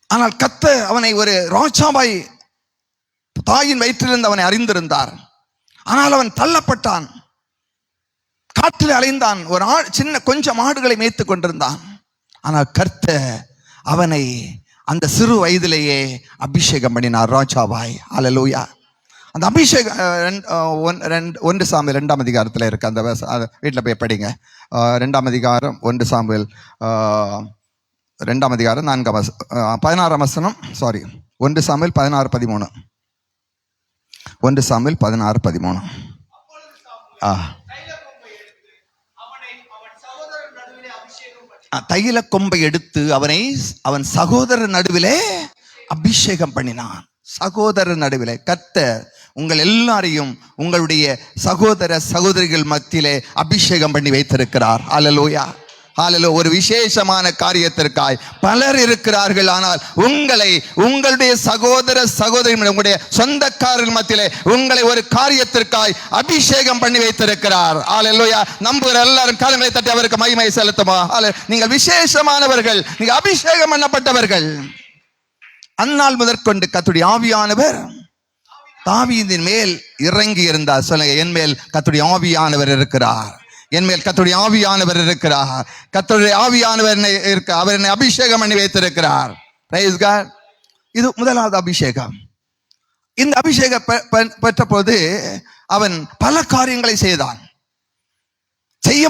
ஆனால் கர்த்தர் அவனை ஒரு ராஜாவாய் தாயின் வயிற்றிலிருந்து அவனை அறிந்திருந்தார். ஆனால் அவன் தள்ளப்பட்டான், காட்டில் அலைந்தான், ஒரு கொஞ்சம் ஆடுகளை மேய்த்து கொண்டிருந்தான். ஆனால் கர்த்தர் அவனை அந்த சிறு வயதிலேயே அபிஷேகம் பண்ணினார் ராஜாவாய். ஹல்லேலூயா. அந்த அபிஷேகம் 1 சாமுவேல் 2ஆம் அதிகாரத்தில் இருக்கு. அந்த வீட்டில் போய் படிங்க. 2ஆம் அதிகாரம் 1 சாமுவேல் 2ஆம் அதிகாரம் 16ஆம் வசனம். 1 சாமுவேல் 16:13. 1 சாமுவேல் 16:13. தைல கொம்பை எடுத்து அவன் சகோதரர் நடுவிலே அபிஷேகம் பண்ணினான். சகோதரர் நடுவிலே. கர்த்தர் உங்கள் எல்லாரையும் உங்களுடைய சகோதர சகோதரிகள் மத்தியிலே அபிஷேகம் பண்ணி வைத்திருக்கிறார். ஹல்லேலூயா, ஹல்லேலூயா. ஒரு விசேஷமான காரியத்திற்காய் பலர் இருக்கிறார்கள். ஆனால் உங்களுடைய சகோதர சகோதரி, உங்களுடைய சொந்தக்காரர்கள் மத்தியிலே உங்களை ஒரு காரியத்திற்காய் அபிஷேகம் பண்ணி வைத்திருக்கிறார். ஹல்லேலூயா. நம்புகிற எல்லாரும் காலங்களை தட்டி அவருக்கு மகிமை செலுத்துமா? நீங்கள் விசேஷமானவர்கள், நீங்கள் அபிஷேகம் பண்ணப்பட்டவர்கள். அந்நாள் முதற்கொண்டு கர்த்தருடைய ஆவியானவர் தாவீதின் மேல் இறங்கி இருந்தார். சொல்லுங்க, என் மேல் கர்த்தருடைய ஆவியானவர் இருக்கிறார். என் மேல் கர்த்தருடைய ஆவியானவர் இருக்கிறார். கர்த்தருடைய ஆவியானவர் அவர் என்னை அபிஷேகம் பண்ணி வைத்திருக்கிறார். Praise God. இது முதலாவது அபிஷேகம். இந்த அபிஷேகம் பெற்ற போது அவன் பல காரியங்களை செய்தான். செய்ய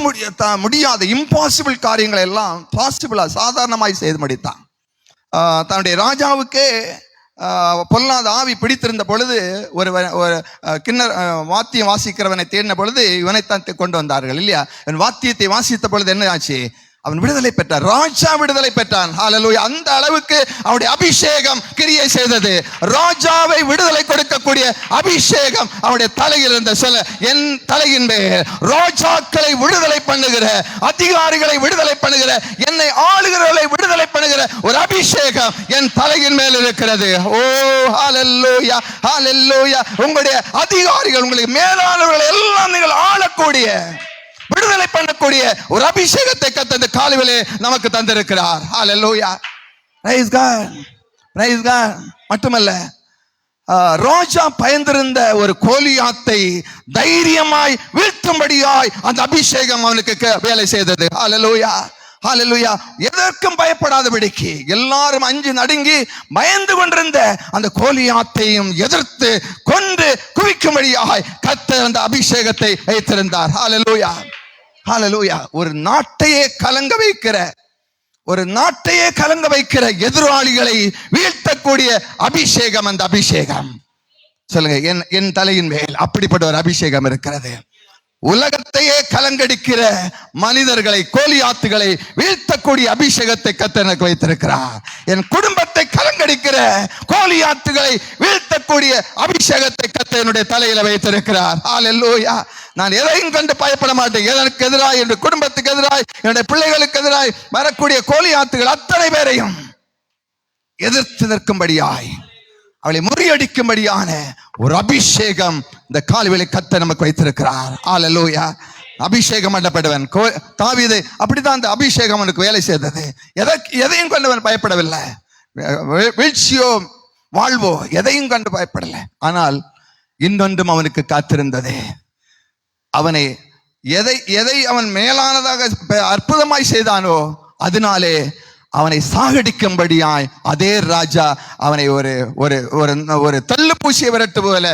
முடியாத இம்பாசிபிள் காரியங்களை எல்லாம் பாசிபிளா சாதாரணமாய் செய்து முடித்தான். தன்னுடைய ராஜாவுக்கே பொல்லாத ஆவி பிடித்திருந்த பொழுது ஒரு கிண்ணர் வாத்தியம் வாசிக்கிறவனை தேடின பொழுது இவனைத்தான் கொண்டு வந்தார்கள் இல்லையா? வாத்தியத்தை வாசித்த பொழுது என்ன ஆச்சு? அவன் விடுதலை பெற்றான். ராஜா விடுதலை பெற்றான். ஹல்லேலூயா. அந்த அளவுக்கு அவருடைய அபிஷேகம் கிரியை செய்தது. ராஜாவை விடுதலை கொடுக்கக்கூடிய அபிஷேகம் அவருடைய தலையில் இருந்த சொல்ல, என் தலையின் மேல் ராஜாக்களை விடுதலை பண்ணுகிற, அதிகாரிகளை விடுதலை பண்ணுகிற, என்னை ஆளுகிறவர்களை விடுதலை பண்ணுகிற ஒரு அபிஷேகம் என் தலையின் மேல் இருக்கிறது. ஓ ஹல்லேலூயா, ஹல்லேலூயா. உங்களுடைய அதிகாரிகள், உங்களுக்கு மேலானவர்கள் எல்லாம் நீங்கள் ஆளக்கூடிய, விடுதலை பண்ணக்கூடிய ஒரு அபிஷேகத்தை கர்த்தர் காலையிலே நமக்கு தந்திருக்கிறார். Hallelujah. Praise God, praise God. மட்டுமல்ல, ராஜா பயந்திருந்த ஒரு கோலியாத்தை தைரியமாய் வீழ்த்தும்படியாய் அந்த அபிஷேகம் அவனுக்கு வேலை செய்தது. ஹல்லேலூயா, ஹல்லேலூயா. எதற்கும் பயப்படாதபடிக்கு எல்லாரும் அஞ்சு நடுங்கி பயந்து கொண்டிருந்த அந்த கோலியாத்தையும் எதிர்த்து கொண்டு குவிக்கும்படியாய் கர்த்தர் அந்த அபிஷேகத்தை வைத்திருந்தார். ஹல்லேலூயா, ஹல்லேலூயா. ஒரு நாட்டையே கலங்க வைக்கிற, ஒரு நாட்டையே கலங்க வைக்கிற எதிராளிகளை வீழ்த்தக்கூடிய அபிஷேகம் அந்த அபிஷேகம். சொல்லுங்க, என் தலையின் மேல் அப்படிப்பட்ட ஒரு அபிஷேகம் இருக்கிறது. உலகத்தையே கலங்கடிக்கிற மனிதர்களை, கோலியாத்துகளை வீழ்த்தக்கூடிய அபிஷேகத்தை கர்த்தர் எனக்கு வைத்திருக்கிறார். என் குடும்பத்தை கலங்கடிக்கிற கோலியாத்துகளை வீழ்த்தக்கூடிய அபிஷேகத்தை கர்த்தர் என்னுடைய தலையில வைத்திருக்கிறார். ஹல்லேலூயா. நான் எதையும் கண்டு பயப்பட மாட்டேன். எனக்கு எதிராய், என் குடும்பத்துக்கு எதிராய், என்னுடைய பிள்ளைகளுக்கு எதிராய் வரக்கூடிய கோலியாத்துகள் அத்தனை பேரையும் எதிர்த்து நிற்கும்படியாய், அவளை முறியடிக்கும்படியான ஒரு அபிஷேகம் இந்த காலைவேளை கர்த்தர் நமக்கு வைத்திருக்கிறார். ஹல்லேலூயா. அபிஷேகம் பண்ணப்பட்டவன் தாவீது அப்படித்தான் அந்த அபிஷேகம் அவனுக்கு வேலை செய்தது. எதையும் கண்டவன் பயப்படவில்லை. வீழ்ச்சியோ வாழ்வோ எதையும் கண்டு பயப்படல. ஆனால் இன்னொன்றும் அவனுக்கு காத்திருந்தது. அவனை எதை அவன் மேலானதாக அற்புதமாய் செய்தானோ அதனாலே அவனை சாகடிக்கும்படியாய் அதே ராஜா அவனை ஒரு ஒரு ஒரு தள்ளு பூசியை விரட்டு போல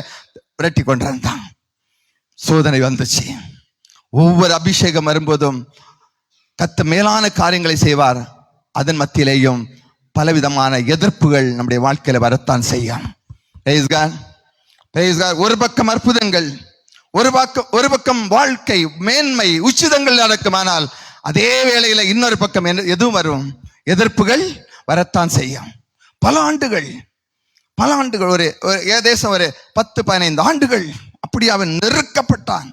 விரட்டி கொண்டிருந்தான். சோதனை வந்துச்சு. ஒவ்வொரு அபிஷேகம் வரும்போதும் கர்த்தர் மேலான காரியங்களை செய்வார். அதன் மத்தியிலேயும் பலவிதமான எதிர்ப்புகள் நம்முடைய வாழ்க்கையில வரத்தான் செய்யும். Praise God, praise God. ஒரு பக்கம் அற்புதங்கள், ஒரு பக்கம் வாழ்க்கை மேன்மை உச்சிதங்கள் நடக்குமானால் அதே வேளையில இன்னொரு பக்கம் எதுவும் வரும், எதிர்ப்புகள் வரத்தான் செய்யும். பல ஆண்டுகள் ஒரு ஏதேசம் ஒரு 10-15 ஆண்டுகள் அப்படி அவன் நெருக்கப்பட்டான்.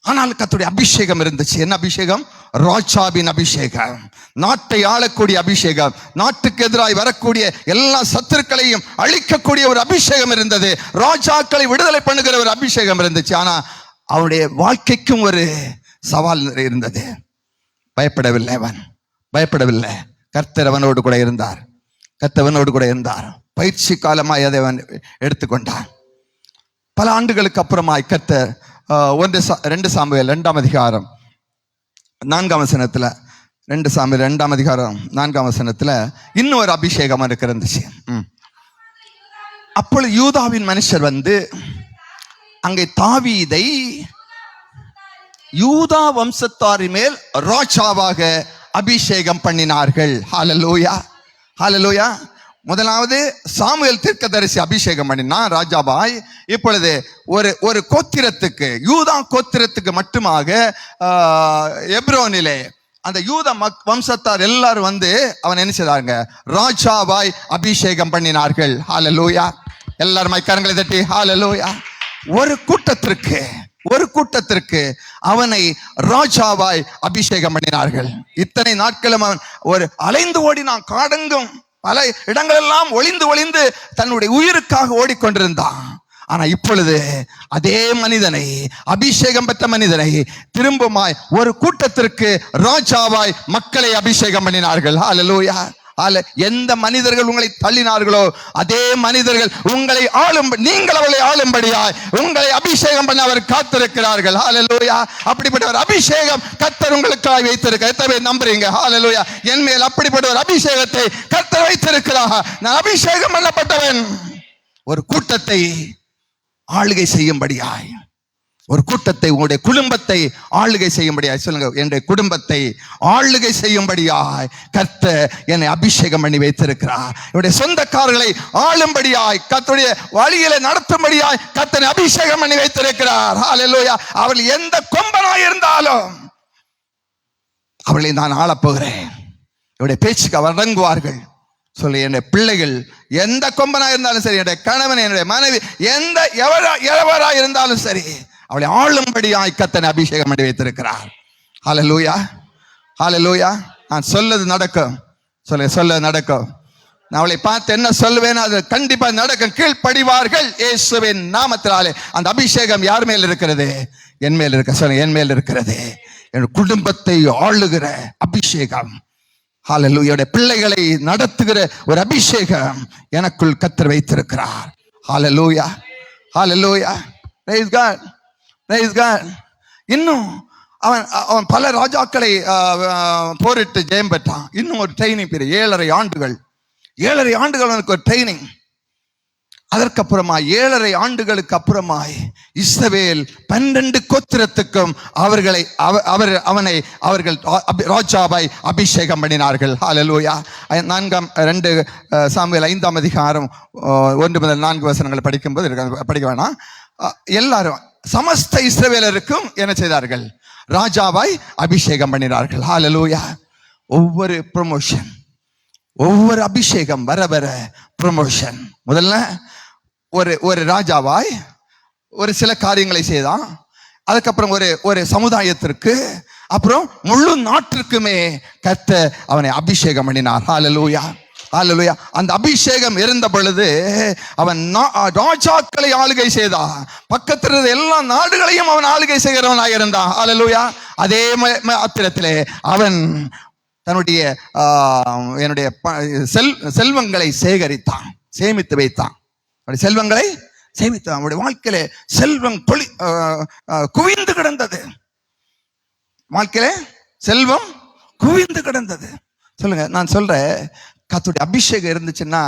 ஆனால் கர்த்தருடைய அபிஷேகம் இருந்துச்சு. என்ன அபிஷேகம்? ராஜாவின் அபிஷேகம், நாட்டை ஆளக்கூடிய அபிஷேகம், நாட்டுக்கு எதிராய் வரக்கூடிய எல்லா சத்துருக்களையும் அழிக்கக்கூடிய ஒரு அபிஷேகம் இருந்தது. ராஜாக்களை விடுதலை பண்ணுகிற ஒரு அபிஷேகம் இருந்துச்சு. ஆனா அவனுடைய வாழ்க்கைக்கும் ஒரு சவால் இருந்தது. பயப்படவில்லை, அவன் பயப்படவில்லை. கர்த்தர் அவனோடு கூட இருந்தார். கர்த்தவனோடு கூட இருந்தார். பயிற்சி காலமாய் அதை அவன் எடுத்துக்கொண்டான். பல ஆண்டுகளுக்கு அப்புறமாய் கர்த்தர் 2 சாமுவேல் 2ஆம் அதிகாரம் 4ஆம் வசனத்துல, 2 சாமுவேல் 2ஆம் அதிகாரம் 4ஆம் வசனத்துல இன்னும் ஒரு அபிஷேகம் இருந்துச்சு. அப்பொழுது யூதாவின் மனுஷர் வந்து அங்கே தாவீதை யூதா வம்சத்தாரின் மேல் ராஜாவாக அபிஷேகம் பண்ணினார்கள். ஹல்லேலூயா, ஹல்லேலூயா. முதலாவது சாமுவேல் தீர்க்கதரிசி அபிஷேகம் பண்ணினான் ராஜாபாய். இப்பொழுது ஒரு கோத்திரத்துக்கு, யூதா கோத்திரத்துக்கு மட்டுமாக எப்ரோனிலே அந்த யூத வம்சத்தார் எல்லாரும் வந்து அவன் என்ன செய்தாங்க? ராஜாவாய் அபிஷேகம் பண்ணினார்கள். ஹல்லேலூயா. எல்லாரும் கரங்களை தட்டி ஹல்லேலூயா. ஒரு கூட்டத்திற்கு அவனை ராஜாவாய் அபிஷேகம் பண்ணினார்கள். இத்தனை நாட்களும் அவன் ஒரு அலைந்து ஓடினான். காடெங்கும் பல இடங்களெல்லாம் ஒளிந்து தன்னுடைய உயிருக்காக ஓடிக்கொண்டிருந்தான். ஆனா இப்பொழுது அதே மனிதனை, அபிஷேகம் பெற்ற மனிதனை திரும்பமாய் ஒரு கூட்டத்திற்கு ராஜாவாய் மக்களை அபிஷேகம் பண்ணினார்கள். ஹல்லேலூயா. எந்த மனிதர்கள் உங்களை தள்ளினார்களோ அதே மனிதர்கள் உங்களை நீங்கள் அவளை ஆளும்படியாய் உங்களை அபிஷேகம் பண்ண அவர் காத்திருக்கிறார்கள். ஹல்லேலூயா. அப்படிப்பட்ட ஒரு அபிஷேகம் கர்த்தர் உங்களுக்காக வைத்திருக்க எத்தனை பேர் நம்புறீங்க? ஹல்லேலூயா. என் மேல் அப்படிப்பட்ட ஒரு அபிஷேகத்தை கர்த்தர் வைத்திருக்கிறார். நான் அபிஷேகம் பண்ணப்பட்டவன் ஒரு கூட்டத்தை ஆளுகை செய்யும்படியாய். ஒரு கூட்டத்தை, உங்களுடைய குடும்பத்தை ஆளுகை செய்யும்படியாய் சொல்லுங்க, என்னுடைய குடும்பத்தை ஆளுகை செய்யும்படியாய் கர்த்தர் என்னை அபிஷேகம் பண்ணி வைத்திருக்கிறார். என்னுடைய சொந்தக்காரர்களை ஆளும்படியாய், கர்த்தருடைய வழியில நடத்தும்படியாய் கர்த்தரை அபிஷேகம் பண்ணி வைத்திருக்கிறார். ஹல்லேலூயா. அவர்கள் எந்த கொம்பனாய் இருந்தாலும் அவளை நான் ஆளப்போகிறேன். என்னுடைய பேச்சுக்கு அவர் அடங்குவார்கள். சொல்லி, என்னுடைய பிள்ளைகள் எந்த கொம்பனா இருந்தாலும் சரி, என்னுடைய கணவன், என்னுடைய மனைவி, எந்த எவரா இருந்தாலும் சரி, அவளை ஆளும்படியாய் கர்த்தர் அபிஷேகம் பண்ணி வைத்திருக்கிறார். ஹல்லேலூயா, ஹல்லேலூயா. நான் சொல்லது நடக்கும், சொல்லது நடக்கும். நான் அவளை பார்த்து என்ன சொல்லுவேன், அது கண்டிப்பா நடக்கும். கீழ்ப்படிவார்கள் இயேசுவின் நாமத்தினாலே. அந்த அபிஷேகம் யார் மேல் இருக்கிறது? என் மேல் இருக்க. சொல்லுங்க, என் மேல் இருக்கிறது. என் குடும்பத்தை ஆளுகிற அபிஷேகம். ஹல்லேலூயா. பிள்ளைகளை நடத்துகிற ஒரு அபிஷேகம் எனக்குள் கர்த்தர் வைத்திருக்கிறார். Hallelujah, hallelujah. Praise God, praise God. இன்னும் அவன் பல ராஜாக்களை போரிட்டு ஜெயம் பெற்றான். இன்னும் ஒரு ட்ரைனிங் பீரியட், 7.5 ஆண்டுகள். 7.5 ஆண்டுகள் அவனுக்கு ஒரு ட்ரைனிங். அதற்கப்புறமா 7.5 ஆண்டுகளுக்கு அப்புறமாய் இஸ்ரவேல் 12 கோத்திரத்துக்கும் அவனை ராஜாவை அபிஷேகம் பண்ணினார்கள். ஹல்லேலூயா. 2 சாமுவேல் 5ஆம் அதிகாரம் 1 முதல் 4 வசனங்களை படிக்கும்போது படிக்க வேணாம். எல்லாரும் சமஸ்த இஸ்ரவேலருக்கும் என்ன செய்தார்கள்? ராஜாவாய் அபிஷேகம் பண்ணினார்கள். ஹல்லேலூயா. ஒவ்வொரு ப்ரமோஷன், ஒவ்வொரு அபிஷேகம் வர வர ப்ரமோஷன். முதல்ல ஒரு ராஜாவாய் ஒரு சில காரியங்களை செய்தான். அதுக்கப்புறம் ஒரு சமுதாயத்திற்கு, அப்புறம் முழு நாட்டிற்குமே கர்த்தர் அவனை அபிஷேகம் பண்ணினார். ஹல்லேலூயா, ஹல்லேலூயா. அந்த அபிஷேகம் இருந்த பொழுது அவன் ராஜாக்களை ஆளுகை செய்தான். பக்கத்தில் இருந்த எல்லா நாடுகளையும் அவன் ஆளுகை செய்கிறவனாக இருந்தான். ஹல்லேலூயா. அதே மாத்திரத்திலே அவன் தன்னுடைய செல்வங்களை சேகரித்தான், சேமித்து வைத்தான். செல்வங்களை சேமித்தான். அவனுடைய வாழ்க்கையில செல்வம் குவிந்து கிடந்தது. வாழ்க்கையில செல்வம் குவிந்து கிடந்தது. சொல்லுங்க, நான் சொல்றேன், கர்த்தருடைய அபிஷேகம் இருந்துச்சுன்னா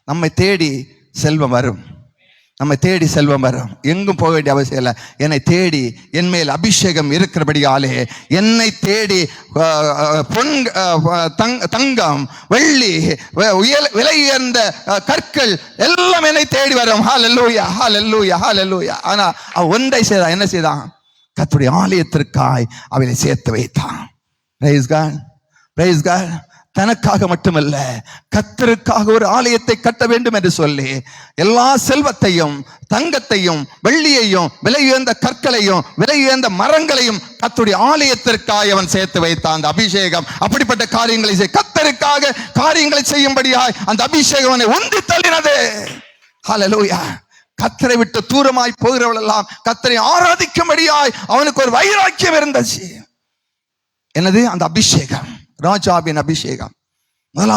நம்மை தேடி செல்வம் வரும். நம்மை தேடி செல்வம் வரும். எங்கும் போக வேண்டிய அவசியம் இல்லை. என்னை தேடி என் மேல் அபிஷேகம் இருக்கிறபடியாலே என்னை தேடி தங்கம், வெள்ளி, விலை உயர்ந்த கற்கள் எல்லாம் என்னை தேடி வரும். ஹல்லேலூயா, ஹல்லேலூயா, ஹல்லேலூயா. ஆனா அவன் ஒன்றை செய்தான். என்ன செய்தான்? கர்த்தருடைய ஆலயத்திற்காய் அவளை சேர்த்து வைத்தான். Praise God, praise God. தனக்காக மட்டுமல்ல, கர்த்தருக்காக ஒரு ஆலயத்தை கட்ட வேண்டும் என்று சொல்லி எல்லா செல்வத்தையும், தங்கத்தையும், வெள்ளியையும், விலை உயர்ந்த கற்களையும், விலை உயர்ந்த மரங்களையும் கர்த்தருடைய ஆலயத்திற்காக அவன் சேர்த்து வைத்தான். அந்த அபிஷேகம் அப்படிப்பட்ட காரியங்களை கர்த்தருக்காக காரியங்களை செய்யும்படியாய் அந்த அபிஷேகம் அவனை உந்தி தள்ளினது. ஹல்லேலூயா. கர்த்தரை விட்டு தூரமாய் போகிறவள் எல்லாம் கர்த்தரை ஆராதிக்கும்படியாய் அவனுக்கு ஒரு வைராக்கியம் இருந்துச்சு. என்னது? அந்த அபிஷேகம், ராஜாவின் அபிஷேகம். முதல்ல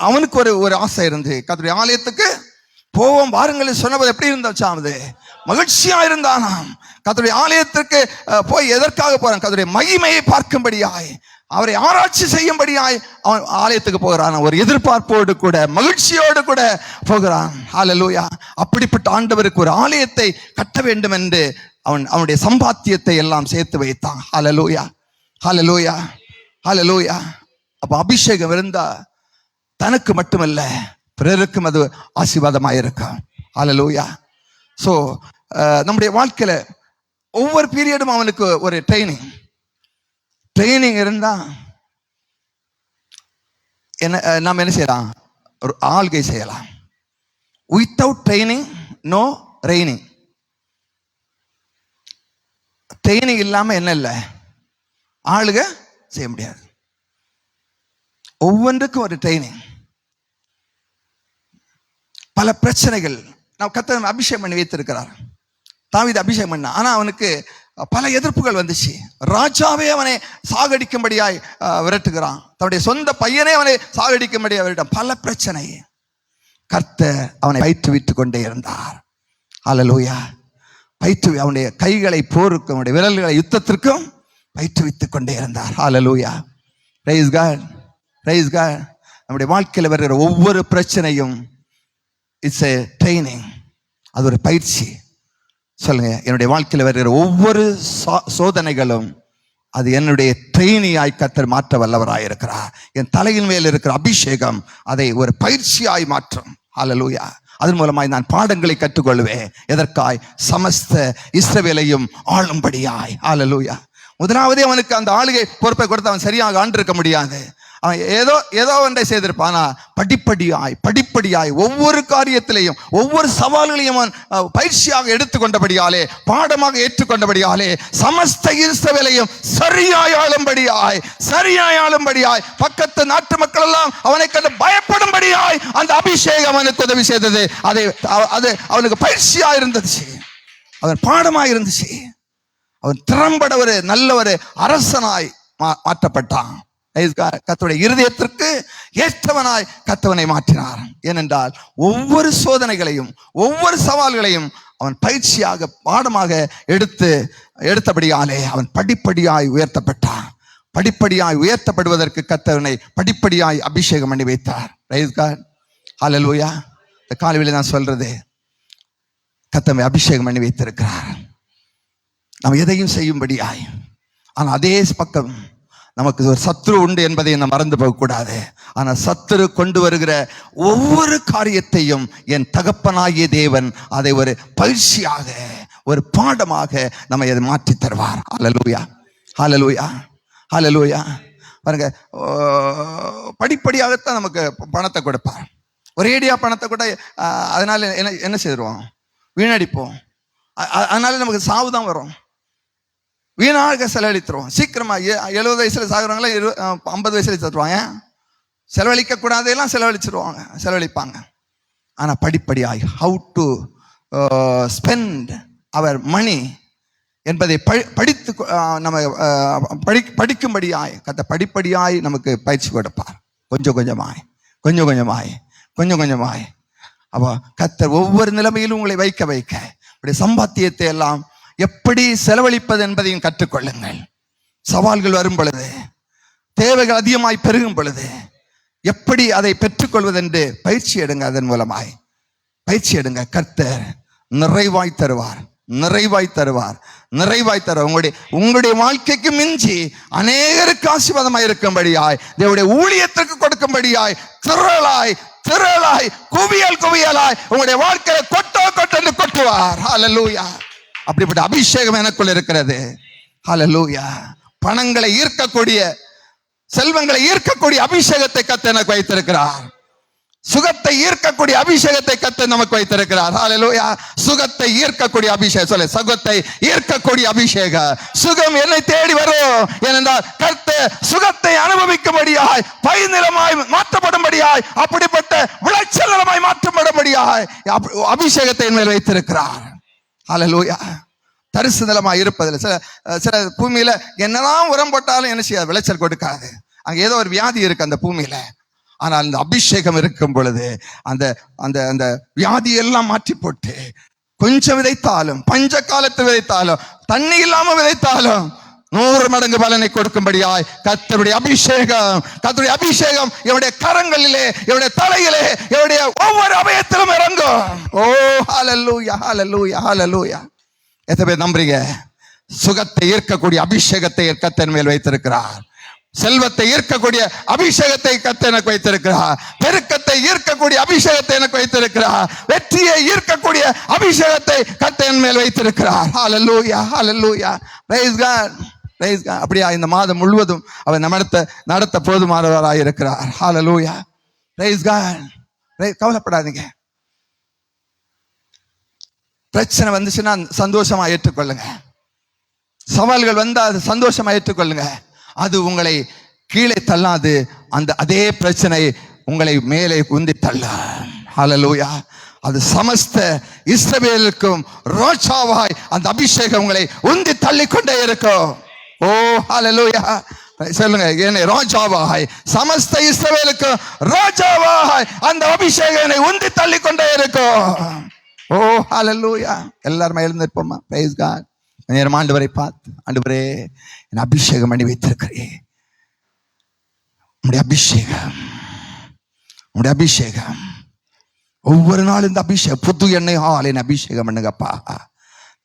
அவனுக்கு ஒரு ஆசை இருந்து கர்த்தருடைய ஆலயத்துக்கு போவோம் வாருங்கள் சொன்னது எப்படி இருந்தாச்சா? அது மகிழ்ச்சியா இருந்தானாம். கர்த்தருடைய ஆலயத்திற்கு போய் எதற்காக போறான்? கர்த்தருடைய மகிமையை பார்க்கும்படியாய், அவரை ஆராய்ச்சி செய்யும்படியாய் அவன் ஆலயத்துக்கு போகிறான். ஒரு எதிர்பார்ப்போடு கூட, மகிழ்ச்சியோடு கூட போகிறான். ஹல்லேலூயா. அப்படிப்பட்ட ஆண்டவருக்கு ஒரு ஆலயத்தை கட்ட வேண்டும் என்று அவனுடைய சம்பாத்தியத்தை எல்லாம் சேர்த்து வைத்தான். ஹல்லேலூயா, ஹல்லேலூயா, ஹல்லேலூயா. அப்ப அபிஷேகம் இருந்தா தனக்கு மட்டுமல்ல பிறருக்கும் அது ஆசீர்வாதமாக இருக்கும். ஹல்லேலூயா. ஸோ நம்முடைய வாழ்க்கையில ஒவ்வொரு பீரியடும் அவனுக்கு ஒரு ட்ரைனிங் இருந்தா நாம் என்ன செய்யலாம்? ஒரு ஆள்கை செய்யலாம். Without training no raining. Training இல்லாம என்ன இல்லை, ஆளுக செய்ய முடியாது. ஒவ்வொன்றுக்கும் ஒரு ட்ரைனிங். பல பிரச்சனைகள் நான் கர்த்தர் அபிஷேகம் பண்ணி வைத்திருக்கிறார். தாவீது அபிஷேகம் பண்ண, ஆனா அவனுக்கு பல எதிர்ப்புகள் வந்துச்சு. ராஜாவே அவனை சாகடிக்கும்படியாய் விரட்டுகிறான். தன்னுடைய சொந்த பையனே அவனை சாகடிக்கும்படியாய் விரட்டான். பல பிரச்சனை. கர்த்தர் அவனை பயிற்றுவித்துக் கொண்டே இருந்தார். ஹல்லேலூயா. அவனுடைய கைகளை போருக்கும், அவனுடைய விரல்களை யுத்தத்திற்கும் பயிற்றுவித்துக் கொண்டே இருந்தார். Hallelujah. Praise God, praise God. நம்முடைய வாழ்க்கையில் வருகிற ஒவ்வொரு பிரச்சனையும் இட்ஸ் எ ட்ரைனிங். அது ஒரு பயிற்சி. சொல்லுங்க, என்னுடைய வாழ்க்கையில் வருகிற ஒவ்வொரு சோதனைகளும் அது என்னுடைய ட்ரெயினியாய் கர்த்தர் மாற்ற வல்லவராய் இருக்கிறார். என் தலையின் மேல் இருக்கிற அபிஷேகம் அதை ஒரு பயிற்சியாய் மாற்றும். ஹல்லேலூயா. அதன் மூலமாய் நான் பாடங்களை கற்றுக்கொள்வேன். எதற்காய்? சமஸ்த இஸ்ரவேலையும் ஆளும்படியாய். ஹல்லேலூயா. முதலாவதே அவனுக்கு அந்த ஆளுகை பொறுப்பை கொடுத்து அவன் சரியாக ஆண்டிருக்க முடியாது. அவன் ஏதோ ஒன்றை செய்திருப்பானா, படிப்படியாய் ஒவ்வொரு காரியத்திலையும் ஒவ்வொரு சவால்களையும் அவன் பயிற்சியாக எடுத்துக்கொண்டபடியாலே, பாடமாக ஏற்றுக்கொண்டபடியாலே, சமஸ்த இஸ்ரவேலையும் சரியாய் ஆளும்படியாய் பக்கத்து நாட்டு மக்கள் எல்லாம் அவனை கண்டு பயப்படும்படியாய் அந்த அபிஷேகம் அவனுக்கு உதவி செய்தது. அது அவனுக்கு பயிற்சியா இருந்துச்சு, அவன் பாடமாக இருந்துச்சு. அவன் திறம்பட ஒரு நல்ல ஒரு அரசனாய் மாற்றப்பட்டான். கர்த்தருடைய இருதயத்திற்கு ஏற்றவனாய் கர்த்தவனை மாற்றினார். ஏனென்றால் ஒவ்வொரு சோதனைகளையும் ஒவ்வொரு சவால்களையும் அவன் பயிற்சியாக பாடமாக எடுத்தபடியாலே அவன் படிப்படியாய் உயர்த்தப்பட்டான். படிப்படியாய் உயர்த்தப்படுவதற்கு கர்த்தவனை படிப்படியாய் அபிஷேகம் பண்ணி வைத்தார். Praise God. ஹல்லேலூயா. இந்த காலையில நான் சொல்றது, கர்த்தரை அபிஷேகம் பண்ணி வைத்திருக்கிறார் நாம் எதையும் செய்யும்படியாய். ஆனால் அதே பக்கம் நமக்கு ஒரு சத்துரு உண்டு என்பதை நாம் மறந்து போகக்கூடாது. ஆனால் சத்துரு கொண்டு வருகிற ஒவ்வொரு காரியத்தையும் என் தகப்பனாகிய தேவன் அதை ஒரு பயிற்சியாக, ஒரு பாடமாக நம்ம அதை மாற்றி தருவார். ஹல்லேலூயா, ஹல்லேலூயா, ஹல்லேலூயா. பாருங்க, படிப்படியாகத்தான் நமக்கு பணத்தை கொடுப்பார். ஒரேடியா பணத்தை கூட அதனால என்ன செய்திருவோம்? வீணடிப்போம். அதனால நமக்கு சாவு தான் வரும். வீணாக செலவழித்துருவோம். சீக்கிரமா 70 வயசுல சாகுறவங்கள 50 வயசுல தருவாங்க. செலவழிக்க கூடாதெல்லாம் செலவழிப்பாங்க. ஆனா படிப்படியாய் ஹவு டு ஸ்பெண்ட் அவர் மணி என்பதை படித்து நம்ம படிக்கும்படியாய் படிப்படியாய் நமக்கு பயிற்சி கொடுப்பார். கொஞ்சம் கொஞ்சமாய் அப்போ கர்த்தர் ஒவ்வொரு நிலைமையிலும் உங்களை வைக்க இப்படி சம்பாத்தியத்தை எல்லாம் எப்படி செலவழிப்பது என்பதையும் கற்றுக்கொள்ளுங்கள். சவால்கள் வரும் பொழுது, தேவைகள் அதிகமாய் பெருகும் பொழுது எப்படி அதை பெற்றுக்கொள்வது என்று பயிற்சி எடுங்க. அதன் மூலமாய் பயிற்சி எடுங்க. கர்த்தர் நிறைவாய் தருவார். உங்களுடைய வாழ்க்கைக்கு மிஞ்சி அநேகருக்கு ஆசீர்வாதமாய் இருக்கும்படியாய், தேவனுடைய ஊழியத்திற்கு கொடுக்கும்படியாய் திரளாய் குவியலாய் உங்களுடைய வாழ்க்கையை கொட்டென்று கொட்டுவார். ஹல்லேலூயா. அப்படிப்பட்ட அபிஷேகம் எனக்குள் இருக்கிறது. ஹல்லேலூயா. பணங்களை ஈர்க்கக்கூடிய, செல்வங்களை ஈர்க்கக்கூடிய அபிஷேகத்தை கர்த்தர் எனக்கு வைத்திருக்கிறார். சுகத்தை ஈர்க்கக்கூடிய அபிஷேகத்தை கர்த்தர் நமக்கு வைத்திருக்கிறார். ஹல்லேலூயா. சுகத்தை ஈர்க்கக்கூடிய அபிஷேகம், சொல்ல, சுகத்தை ஈர்க்கக்கூடிய அபிஷேகம். சுகம் என்னை தேடி வரும். ஏனென்றால் கர்த்தர் சுகத்தை அனுபவிக்கும்படியாய், பயிர்நிலமாய் மாற்றப்படும்படியாய், அப்படிப்பட்ட விளைச்சல் நிலமாய் மாற்றப்படும்படியாய் அபிஷேகத்தை என் மேல் வைத்திருக்கிறார். ஹல்லேலூயா. தரிசு நிலமாய் இருப்பதில் சில பூமியில என்னதான் உரம் போட்டாலும் என்ன செய்யாது, விளைச்சல் கொடுக்காது. அங்க ஏதோ ஒரு வியாதி இருக்கு அந்த பூமியில. ஆனால் அந்த அபிஷேகம் இருக்கும் பொழுது அந்த அந்த அந்த வியாதி எல்லாம் மாற்றி போட்டு, கொஞ்சம் விதைத்தாலும், பஞ்ச காலத்து விதைத்தாலும், தண்ணி இல்லாம விதைத்தாலும் 100 மடங்கு பலனை கொடுக்கும்படியாய் கர்த்தருடைய அபிஷேகம் என்னுடைய கரங்களிலே, என்னுடைய தலையிலே, என்னுடைய ஒவ்வொரு அவயத்திலும் இறங்கும். ஓ ஹல்லேலூயா, ஹல்லேலூயா, ஹல்லேலூயா. எத்தனை பேர் நம்புறீங்க? சுகத்தை ஈர்க்கக்கூடிய அபிஷேகத்தை கர்த்தர் மேல் வைத்திருக்கிறார். செல்வத்தை ஈர்க்கக்கூடிய அபிஷேகத்தை கர்த்தர் எனக்கு வைத்திருக்கிறார். பெருக்கத்தை ஈர்க்கக்கூடிய அபிஷேகத்தை எனக்கு வைத்திருக்கிறார். வெற்றியை ஈர்க்கக்கூடிய அபிஷேகத்தை கர்த்தர் மேல் வைத்திருக்கிறார். Hallelujah, hallelujah. Praise God, praise God. அப்படியா இந்த மாதம் முழுவதும் அவர் நடத்த போதுமானவராக இருக்கிறார். Hallelujah, praise God. கவலைப்படாதீங்க. பிரச்சனை வந்துச்சுன்னா சந்தோஷமா ஏற்றுக்கொள்ளுங்க. சவால்கள் வந்தா அது சந்தோஷமா ஏற்றுக்கொள்ளுங்க. அது உங்களை கீழே தள்ளாது. அதே பிரச்சனை உங்களை மேலே உந்தி தள்ள. ஹல்லேலூயா. அது சமஸ்த இஸ்ரவேலுக்கும் ராஜாவாய் அந்த அபிஷேகம் உங்களை உந்தி தள்ளிக்கொண்டே இருக்கும். ஓ ஹல்லேலூயா. சொல்லுங்க, என்ன ராஜாவாய், சமஸ்த இஸ்ரவேலுக்கும் ராஜாவாய் அந்த அபிஷேகம் என்னை உந்தி தள்ளிக்கொண்டே இருக்கும். ஓ ஹல்லேலூயா. எல்லாரும் எழுந்திருப்போமா? Price God. நேரம் ஆண்டவரை பார்த்து, ஆண்டவரே என் அபிஷேகம் பண்ணி வைத்திருக்கிறேன். உங்களுடைய அபிஷேகம் ஒவ்வொரு நாளும் இந்த அபிஷேகம் புது எண்ணெய் என் அபிஷேகம் பண்ணுங்கப்பா.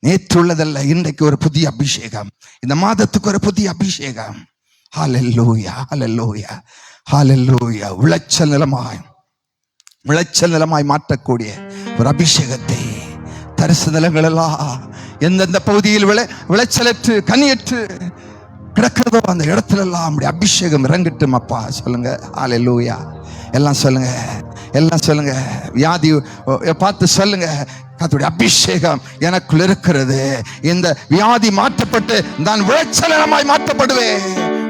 நேற்று உள்ளதல்ல, இன்றைக்கு ஒரு புதிய அபிஷேகம், இந்த மாதத்துக்கு ஒரு புதிய அபிஷேகம். ஹல்லேலூயா, ஹல்லேலூயா, ஹல்லேலூயா. விளைச்சல் நிலமாய் மாற்றக்கூடிய ஒரு அபிஷேகத்தை தரிசு நிலங்கள் எல்லாம் எந்தெந்த பகுதியில் விளைச்சலற்று கனியற்று கிடக்கிறதோ அந்த இடத்துல எல்லாம் அப்படி அபிஷேகம் இறங்கட்டும் அப்பா. சொல்லுங்க ஹல்லேலூயா. எல்லாம் சொல்லுங்க, எல்லாம் சொல்லுங்க. வியாதி பார்த்து சொல்லுங்க, கர்த்தருடைய அபிஷேகம் எனக்குள் இருக்கிறது. இந்த வியாதி மாற்றப்பட்டு நான் விளைச்சலமாய் மாற்றப்படுவேன்.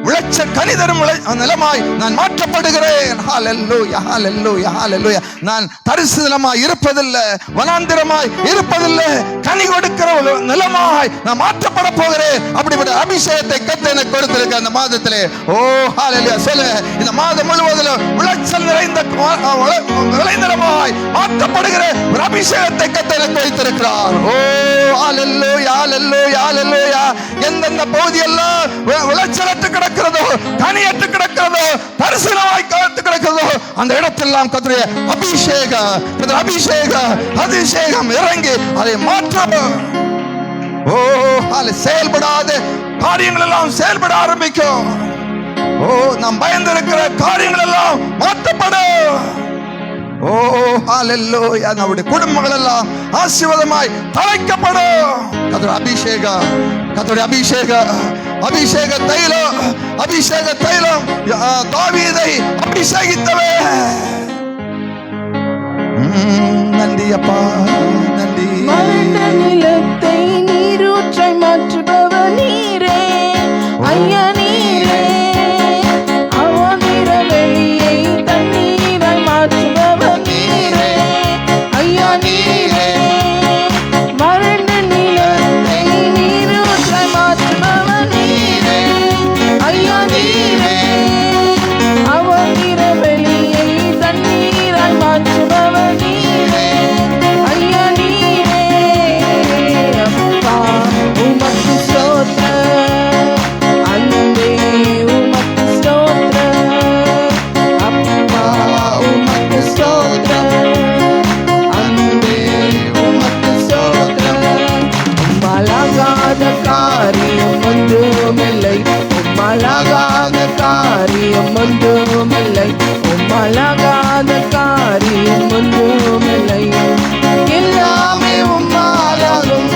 விளைச்சல் கனிதரும் நிலமாய் நான் மாற்றப்படுகிறேன். ஹல்லேலூயா, ஹல்லேலூயா, ஹல்லேலூயா. நான் தரிசு நிலமாய் இருப்பதில்லை, வனாந்திரமாய் இருப்பதில்லை, கனி கொடுக்கிற நிலமாய் நான் மாற்றப்பட போகிறேன். அப்படிப்பட்ட அபிஷேகத்தை கர்த்தர் எனக்கு கொடுத்திருக்க அந்த மாதத்திலே. ஓ ஹல்லேலூயா. சொல்ல, இந்த மாதம் முழுவதிலும் விளைச்சல் நிறைந்த விளைநிலமாய் மாற்றப்படுகிற ஒரு அபிஷேகத்தை கர்த்தர் எனக்கு வைத்திருக்கிறார். ஓ ஹல்லேலூயா, ஹல்லேலூயா, ஹல்லேலூயா. எந்தெந்த பகுதியெல்லாம் விளைச்சலற்று கிடக்கிறதோ, கனியற்று கிடக்கிறதோ, தரிசனமாய் காத்து கிடக்கிறதோ, அந்த இடத்தெல்லாம் கர்த்தருடைய அபிஷேகம் இறங்கி அதை மாற்ற, ஓ செயல்படாத காரியங்கள் எல்லாம் செயல்பட ஆரம்பிக்கும். ஓ நாம் பயந்திருக்கிற காரியங்கள் எல்லாம் மாற்றப்படும். ஓ ஹல்லேலூயா. நம்முடைய குடும்பங்கள் எல்லாம் ஆசீர்வாதமாய் தழைக்கப்படும். கர்த்தருடைய அபிஷேக தைலம் தாவீதை அபிஷேகித்தவே. நன்றி அப்பா, நன்றி. மலர்ந்த நிலத்தை நீரூற்றை மாற்றுபவர் நீரே ஐயா, நீரே. அவாந்திர வெளியை தண்ணீராய் மாற்றுபவர் நீரே ஐயா, நீரே. மலர்ந்த நிலத்தை நீரூற்றை மாற்றுபவர் நீரே ஐயா, நீரே. அவாந்திர வெளியை தண்ணீராய் மாற்றுபவர் நீரே ஐயா, நீரே. அப்பா உமக்கு ஸ்தோத்திரம், அன்பே உமக்கு ஸ்தோத்திரம். அப்பா உமக்கு ஸ்தோத்திரம், அன்பே உமக்கு ஸ்தோத்திரம். உம்மலாகாத காரியம் ஒன்றுமில்லை, உம்மலாகாத காரியம் ஒன்றுமில்லை, உம்மலாகாத காரியம் ஒன்றுமில்லை. எல்லாமே உம்மாலாகும்.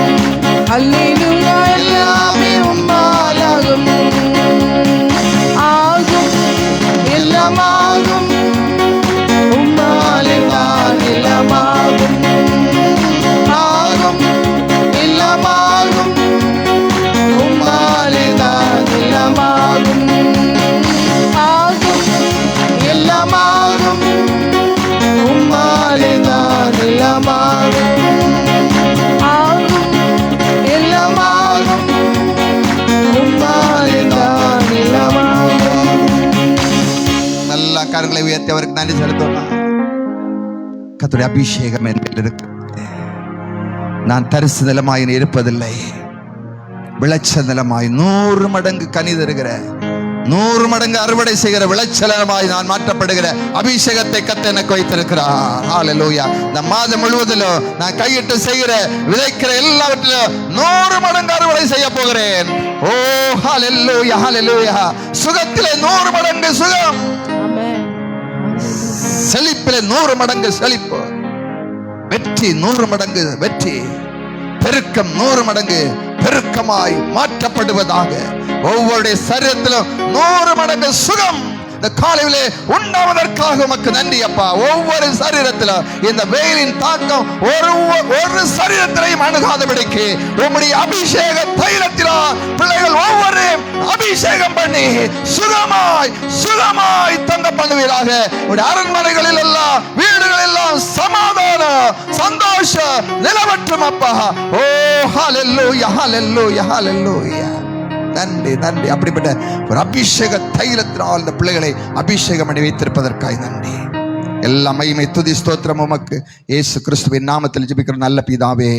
அல்லேலூயா. எல்லாமே உம்மாலாகும். ஆகும், எல்லாம் ஆகும். உம்மாலே தான் எல்லாம் ஆகும். ஆகும், எல்லாம் ஆகும். உம்மாலே தான் எல்லாம் ஆகும். ஆகும், எல்லாம் ஆகும். உம்மாலே தான் எல்லாம் ஆகும். ஆகும், எல்லாம் ஆகும். உம்மாலே தான் எல்லாம் ஆகும். நல்ல கரங்களை உயர்த்தி அவருக்கு நன்றி செலுத்தோம். கர்த்தருடைய அபிஷேகம் என் மேல் இருக்கிறது. நான் தரிசு நிலமாய் இருப்பதில்லை, விளைச்சல் நிலமாய் 100 மடங்கு கனி தருகிற, 100 மடங்கு அறுவடை செய்கிற விளைச்சலமாய் நான் மாற்றப்படுகிற அபிஷேகத்தை கர்த்தர் எனக்கு வைத்திருக்கிறார். ஹல்லேலூயா. இந்த மாதம் முழுவதிலும் நான் கையிட்டு செய்கிற விதைக்கிற எல்லாவற்றிலும் 100 மடங்கு அறுவடை செய்ய போகிறேன். ஓ ஹல்லேலூயா, ஹல்லேலூயா. சுகத்திலே 100 மடங்கு சுகம், ஆமென். செழிப்பிலே 100 மடங்கு செழிப்பு, வெற்றி 100 மடங்கு வெற்றி, பெருக்கம் 100 மடங்கு பெருக்கமாய் மாற்றப்படுவதாக. ஒவ்வொரு சரீரத்திலும் 100 மடங்கு சுகம் இந்த காலையிலே உண்டாவதற்காக உமக்கு நன்றி அப்பா. ஒவ்வொரு சரீரத்திலும் இந்த வெயிலின் தாக்கம் ஒரு சரீரத்திலையும் அணுகாதபடிக்கு உம்முடைய அபிஷேக தைலத்தினால் பிள்ளைகள் ஒவ்வொரு அபிஷேகம் பண்ணி சுகமாய் தங்க பண்ணுவீராக. உடைய அரண்மனைகளில் எல்லாம், வீடுகளில் எல்லாம் சமாதானம், சந்தோஷம் நிலவற்றும் அப்பா. ஓ ஹல்லேலூயா, ஹல்லேலூயா, ஹல்லேலூயா. நன்றி, நன்றி. அப்படிப்பட்ட ஒரு அபிஷேக தைலத்தினால் இந்த பிள்ளைகளை அபிஷேகம் பண்ணி வைத்திருப்பதற்காக நன்றி. எல்லா மகிமை துதி ஸ்தோத்திரம் உமக்கு இயேசு கிறிஸ்துவின் நாமத்தில் ஜெபிக்கிற நல்ல பிதாவே,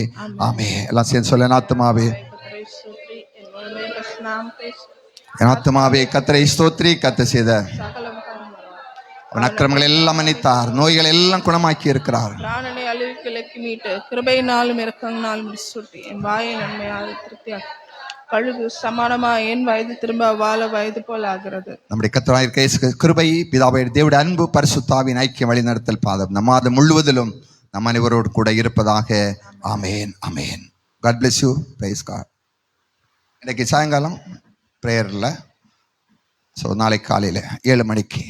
ஆமென். எல்லாம் சேர்ந்து சொல்ல, என் ஆத்துமாவே என் ஆத்துமாவே கர்த்தரை ஸ்தோத்திரி, கர்த்தர் செய்த அவன் அக்கிரமங்கள் எல்லாம் மன்னித்தார், நோய்கள் எல்லாம் குணமாக்கி இருக்கிறார். பிராணனை அழிவுக்கு விலக்கி மீட்டு கிருபையினாலும் இரக்கங்களாலும் முடிசூட்டி என் வாயை நன்மையாக திருப்தியாக கழுகு சமானமா என் வயது திரும்ப வாழ வயது போல் ஆகிறது. நம்முடைய கர்த்தராகிய இயேசு கிருபை, பிதாவாகிய தேவனுடைய அன்பு, பரிசுத்தாவின் ஐக்கியம், வழிநடத்தல் பாதம் நம் மாதம் முழுவதிலும் நம் அனைவரோடு கூட இருப்பதாக. ஆமேன், ஆமேன். God bless you. Praise God. இன்னைக்கு சாயங்காலம் ப்ரேயரில், ஸோ நாளைக்கு காலையில் 7 மணிக்கு